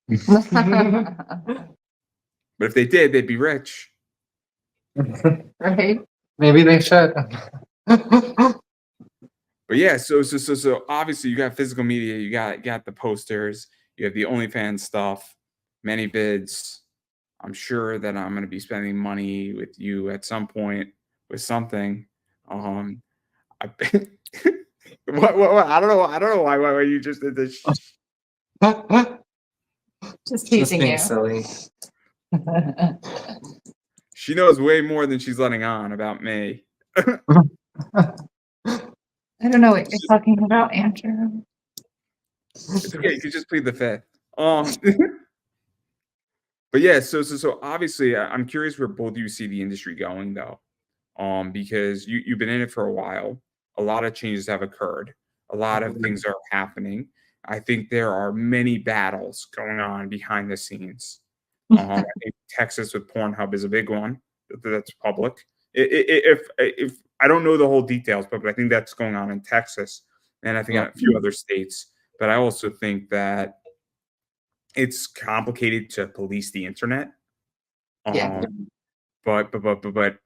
But if they did, they'd be rich. Right? Maybe they should. But yeah, so obviously you got physical media, you got the posters, you have the OnlyFans stuff, many bids. I'm sure that I'm going to be spending money with you at some point with something. What, I don't know. I don't know why you just did this. Just teasing being you. silly. She knows way more than she's letting on about me. I don't know what you're talking about, Andrew. It's okay. You can just plead the fifth. But yeah, so obviously, I'm curious where both of you see the industry going, though, because you've been in it for a while. A lot of changes have occurred. A lot of things are happening. I think there are many battles going on behind the scenes. I think Texas with Pornhub is a big one. That's public. If I don't know the whole details, but I think that's going on in Texas, and I think a few other states. But I also think that it's complicated to police the internet. Yeah. But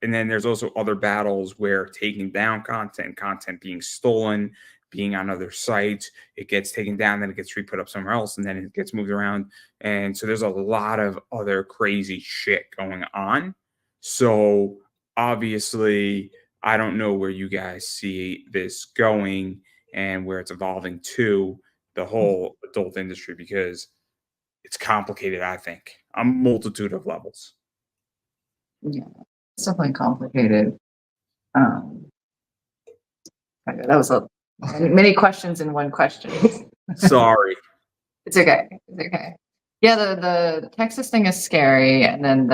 and then there's also other battles where taking down content being stolen, being on other sites, it gets taken down, then it gets re-put up somewhere else, and then it gets moved around. And so there's a lot of other crazy shit going on. So obviously, I don't know where you guys see this going and where it's evolving to the whole adult industry, because it's complicated, I think, on a multitude of levels. Yeah. It's definitely complicated. That was many questions in one question. Sorry. It's okay. It's okay. Yeah, the Texas thing is scary, and then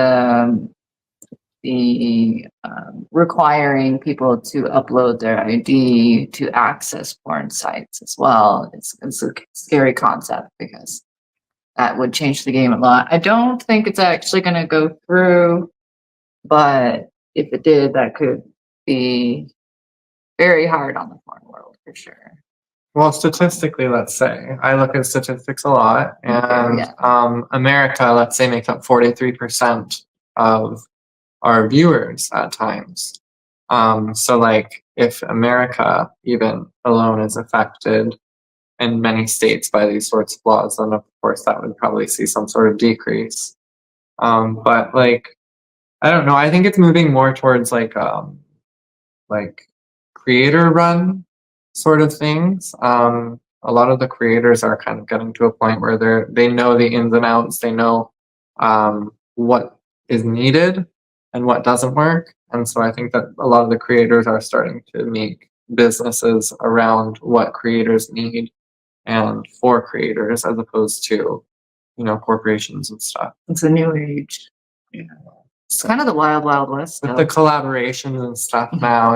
the requiring people to upload their ID to access porn sites as well. It's a scary concept because that would change the game a lot. I don't think it's actually going to go through, but if it did, that could be very hard on the porn world for sure. Well, statistically, let's say I look at statistics a lot, and America, let's say, makes up 43% of our viewers at times. So, like, if America even alone is affected in many states by these sorts of laws, then of course that would probably see some sort of decrease. But like, I don't know. I think it's moving more towards like creator run sort of things. A lot of the creators are kind of getting to a point where they know the ins and outs. They know what is needed and what doesn't work. And so I think that a lot of the creators are starting to make businesses around what creators need and for creators as opposed to, corporations and stuff. It's a new age. Yeah. It's kind of the wild, wild west. With the collaborations and stuff now,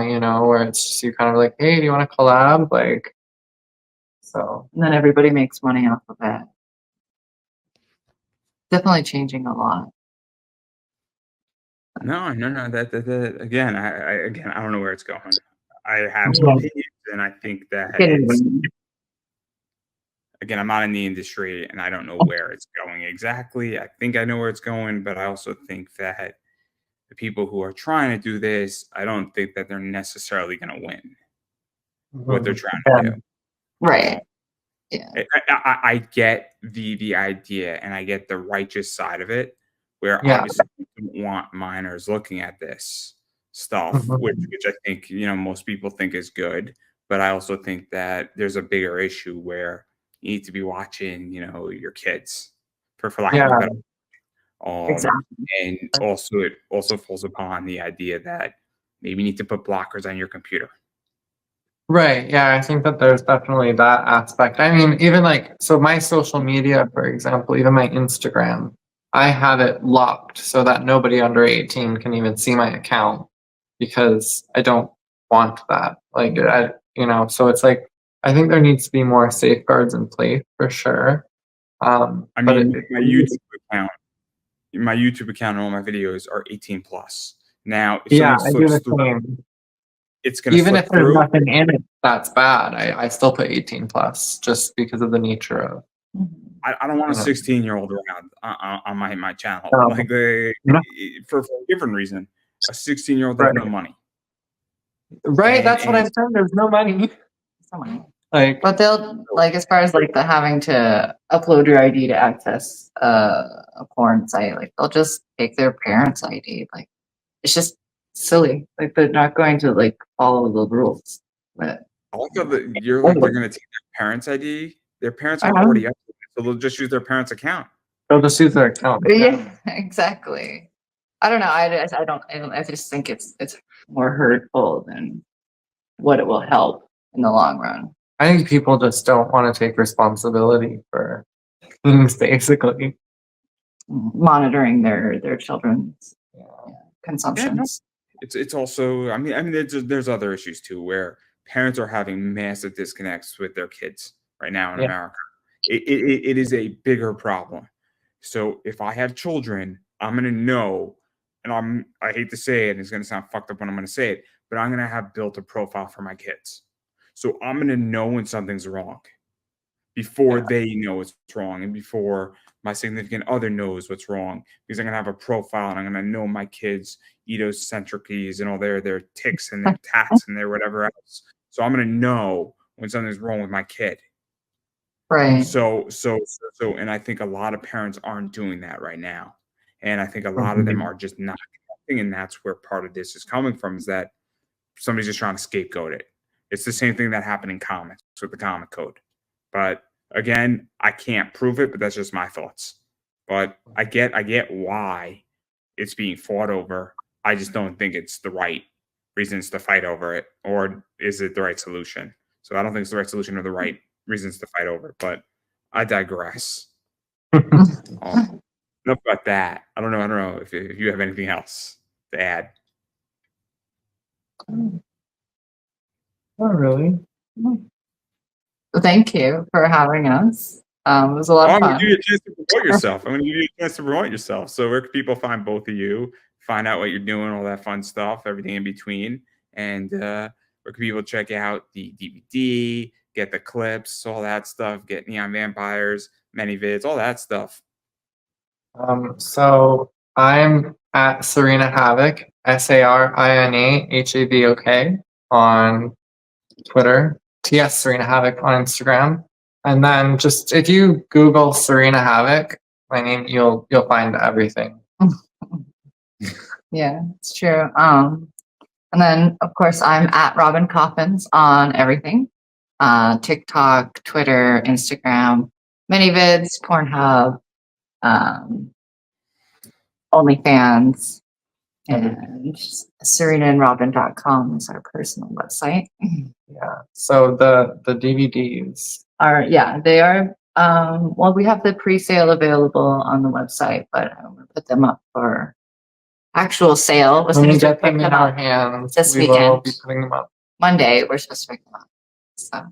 where it's just you kind of like, hey, do you want to collab? Like, so. And then everybody makes money off of that. Definitely changing a lot. No. That again, I don't know where it's going. I have Yeah. opinions, and I think that again, I'm not in the industry, and I don't know where it's going exactly. I think I know where it's going, but I also think that the people who are trying to do this, I don't think that they're necessarily going to win what they're trying to do. Right. Yeah. I get the idea, and I get the righteous side of it, where Yeah. obviously we don't want minors looking at this stuff, which I think most people think is good, but I also think that there's a bigger issue where you need to be watching, your kids for lack of a better. Exactly. And also it also falls upon the idea that maybe you need to put blockers on your computer. Right. Yeah, I think that there's definitely that aspect. I mean, even so my social media, for example, even my Instagram, I have it locked so that nobody under 18 can even see my account because I don't want that. So it's like, I think there needs to be more safeguards in place for sure. I mean, my YouTube account and all my videos are 18 plus. Now, if yeah, I do someone the slips through, same. it's going to Even slip if there's through. nothing in it that's bad, I still put 18 plus just because of the nature of. I don't want a 16-year-old around on my channel. No. Like for a different reason. A 16-year-old has no money. Right, that's what I'm saying. There's no money. But they'll as far as the having to upload your ID to access a porn site, they'll just take their parents' ID. It's just silly. They're not going to follow the rules. But I like how you're they're going to take their parents' ID. Their parents are already up, so they'll just use their parents' account. They'll just use their account. Yeah, exactly. I don't know. I just think it's more hurtful than what it will help in the long run. I think people just don't want to take responsibility for things, basically. Monitoring their children's consumptions. Yeah, no. It's also, I mean, there's other issues too, where parents are having massive disconnects with their kids right now in America. It is a bigger problem. So if I have children, I'm gonna know, and I hate to say it, it's gonna sound fucked up when I'm gonna say it, but I'm gonna have built a profile for my kids. So I'm gonna know when something's wrong before they know it's wrong, and before my significant other knows what's wrong, because I'm gonna have a profile and I'm gonna know my kids' idiosyncrasies and all their ticks and their tats and their whatever else. So I'm gonna know when something's wrong with my kid. Right. So, and I think a lot of parents aren't doing that right now, and I think a lot of them are just not connecting, and that's where part of this is coming from. Is that somebody's just trying to scapegoat it? It's the same thing that happened in comics with the comic code. But again, I can't prove it, but that's just my thoughts. But I get why it's being fought over. I just don't think it's the right reasons to fight over it, or is it the right solution? So I don't think it's the right solution or the right reasons to fight over. But I digress. Enough about that. I don't know if you have anything else to add. Not really. Thank you for having us. It was a lot of fun. I'm going to give you a chance to promote yourself. So where can people find both of you, find out what you're doing, all that fun stuff, everything in between? And where can people check out the DVD, get the clips, all that stuff, get Neon Vampires, many vids, all that stuff? So I'm at Sarina Havok, SARINA HAVOK on Twitter, TS Sarina Havok on Instagram. And then just if you Google Sarina Havok, my name, you'll find everything. Yeah, it's true. And then of course I'm at Robin Coffins on everything. TikTok, Twitter, Instagram, ManyVids, Pornhub, OnlyFans, and SarinaandRobin.com is our personal website. Yeah. So the DVDs are, yeah, they are. Well, we have the pre-sale available on the website, but I'm gonna put them up for actual sale. When we get them in our hands, this we will weekend. be putting them up. Monday, we're supposed to pick them up. So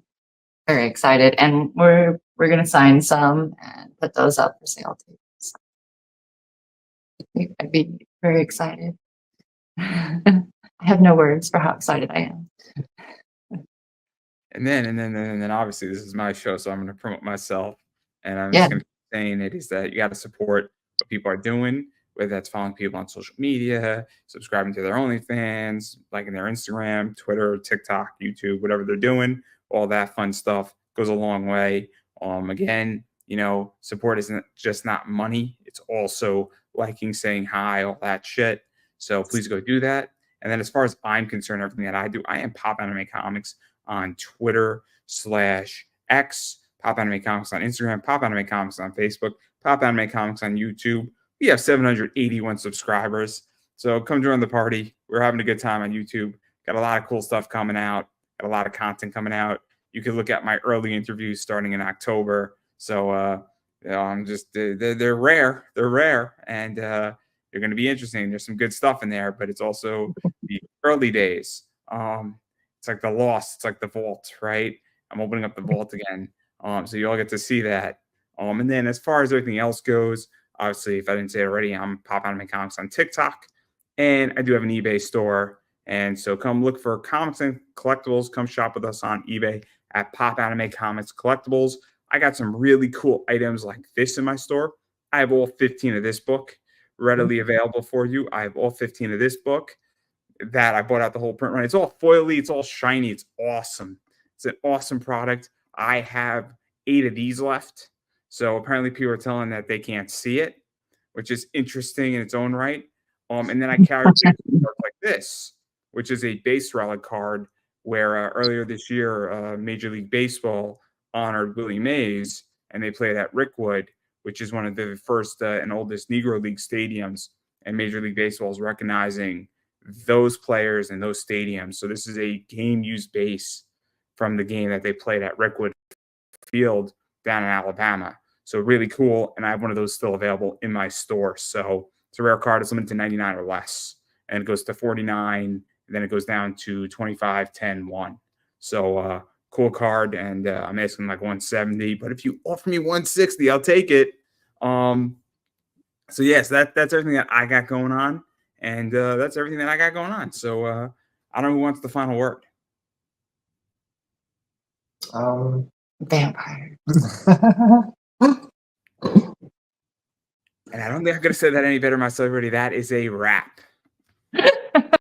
very excited, and we're gonna sign some and put those up for sale too. So I'd be very excited. I have no words for how excited I am. And then obviously this is my show, so I'm going to promote myself, and I'm just going to keep saying it is that you got to support what people are doing, whether that's following people on social media, subscribing to their OnlyFans, liking their Instagram, Twitter, TikTok, YouTube, whatever they're doing. All that fun stuff goes a long way. Again, support isn't just not money; it's also liking, saying hi, all that shit. So please go do that. And then as far as I'm concerned, everything that I do, I am Pop Anime Comics on Twitter/X, Pop Anime Comics on Instagram, Pop Anime Comics on Facebook, Pop Anime Comics on YouTube. We have 781 subscribers. So come join the party. We're having a good time on YouTube. Got a lot of cool stuff coming out. Got a lot of content coming out. You can look at my early interviews starting in October. So I'm just they're rare. They're rare, and they're going to be interesting. There's some good stuff in there, but it's also the early days. It's like the Lost. It's like the vault, right? I'm opening up the vault again. So you all get to see that. And then as far as everything else goes, obviously, if I didn't say it already, I'm Pop Anime Comics on TikTok, and I do have an eBay store. And so come look for comics and collectibles. Come shop with us on eBay at Pop Anime Comics Collectibles. I got some really cool items like this in my store. I have all 15 of this book readily available for you. I have all 15 of this book that I bought out the whole print run. It's all foily. It's all shiny. It's awesome. It's an awesome product. I have 8 of these left. So apparently people are telling that they can't see it, which is interesting in its own right. And then I carry cards like this, which is a base relic card where earlier this year, Major League Baseball honored Willie Mays, and they played at Rickwood, which is one of the first and oldest Negro League stadiums. And Major League Baseball is recognizing those players and those stadiums. So this is a game-used base from the game that they played at Rickwood Field down in Alabama. So really cool, and I have one of those still available in my store. So it's a rare card. It's limited to 99 or less, and it goes to 49, and then it goes down to 25, 10, 1. So cool card, and I'm asking like 170, but if you offer me 160, I'll take it. So yes, that's everything that I got going on, and that's everything that I got going on. So I don't know who wants the final word. Vampire. And I don't think I could have said that any better myself already. That is a wrap.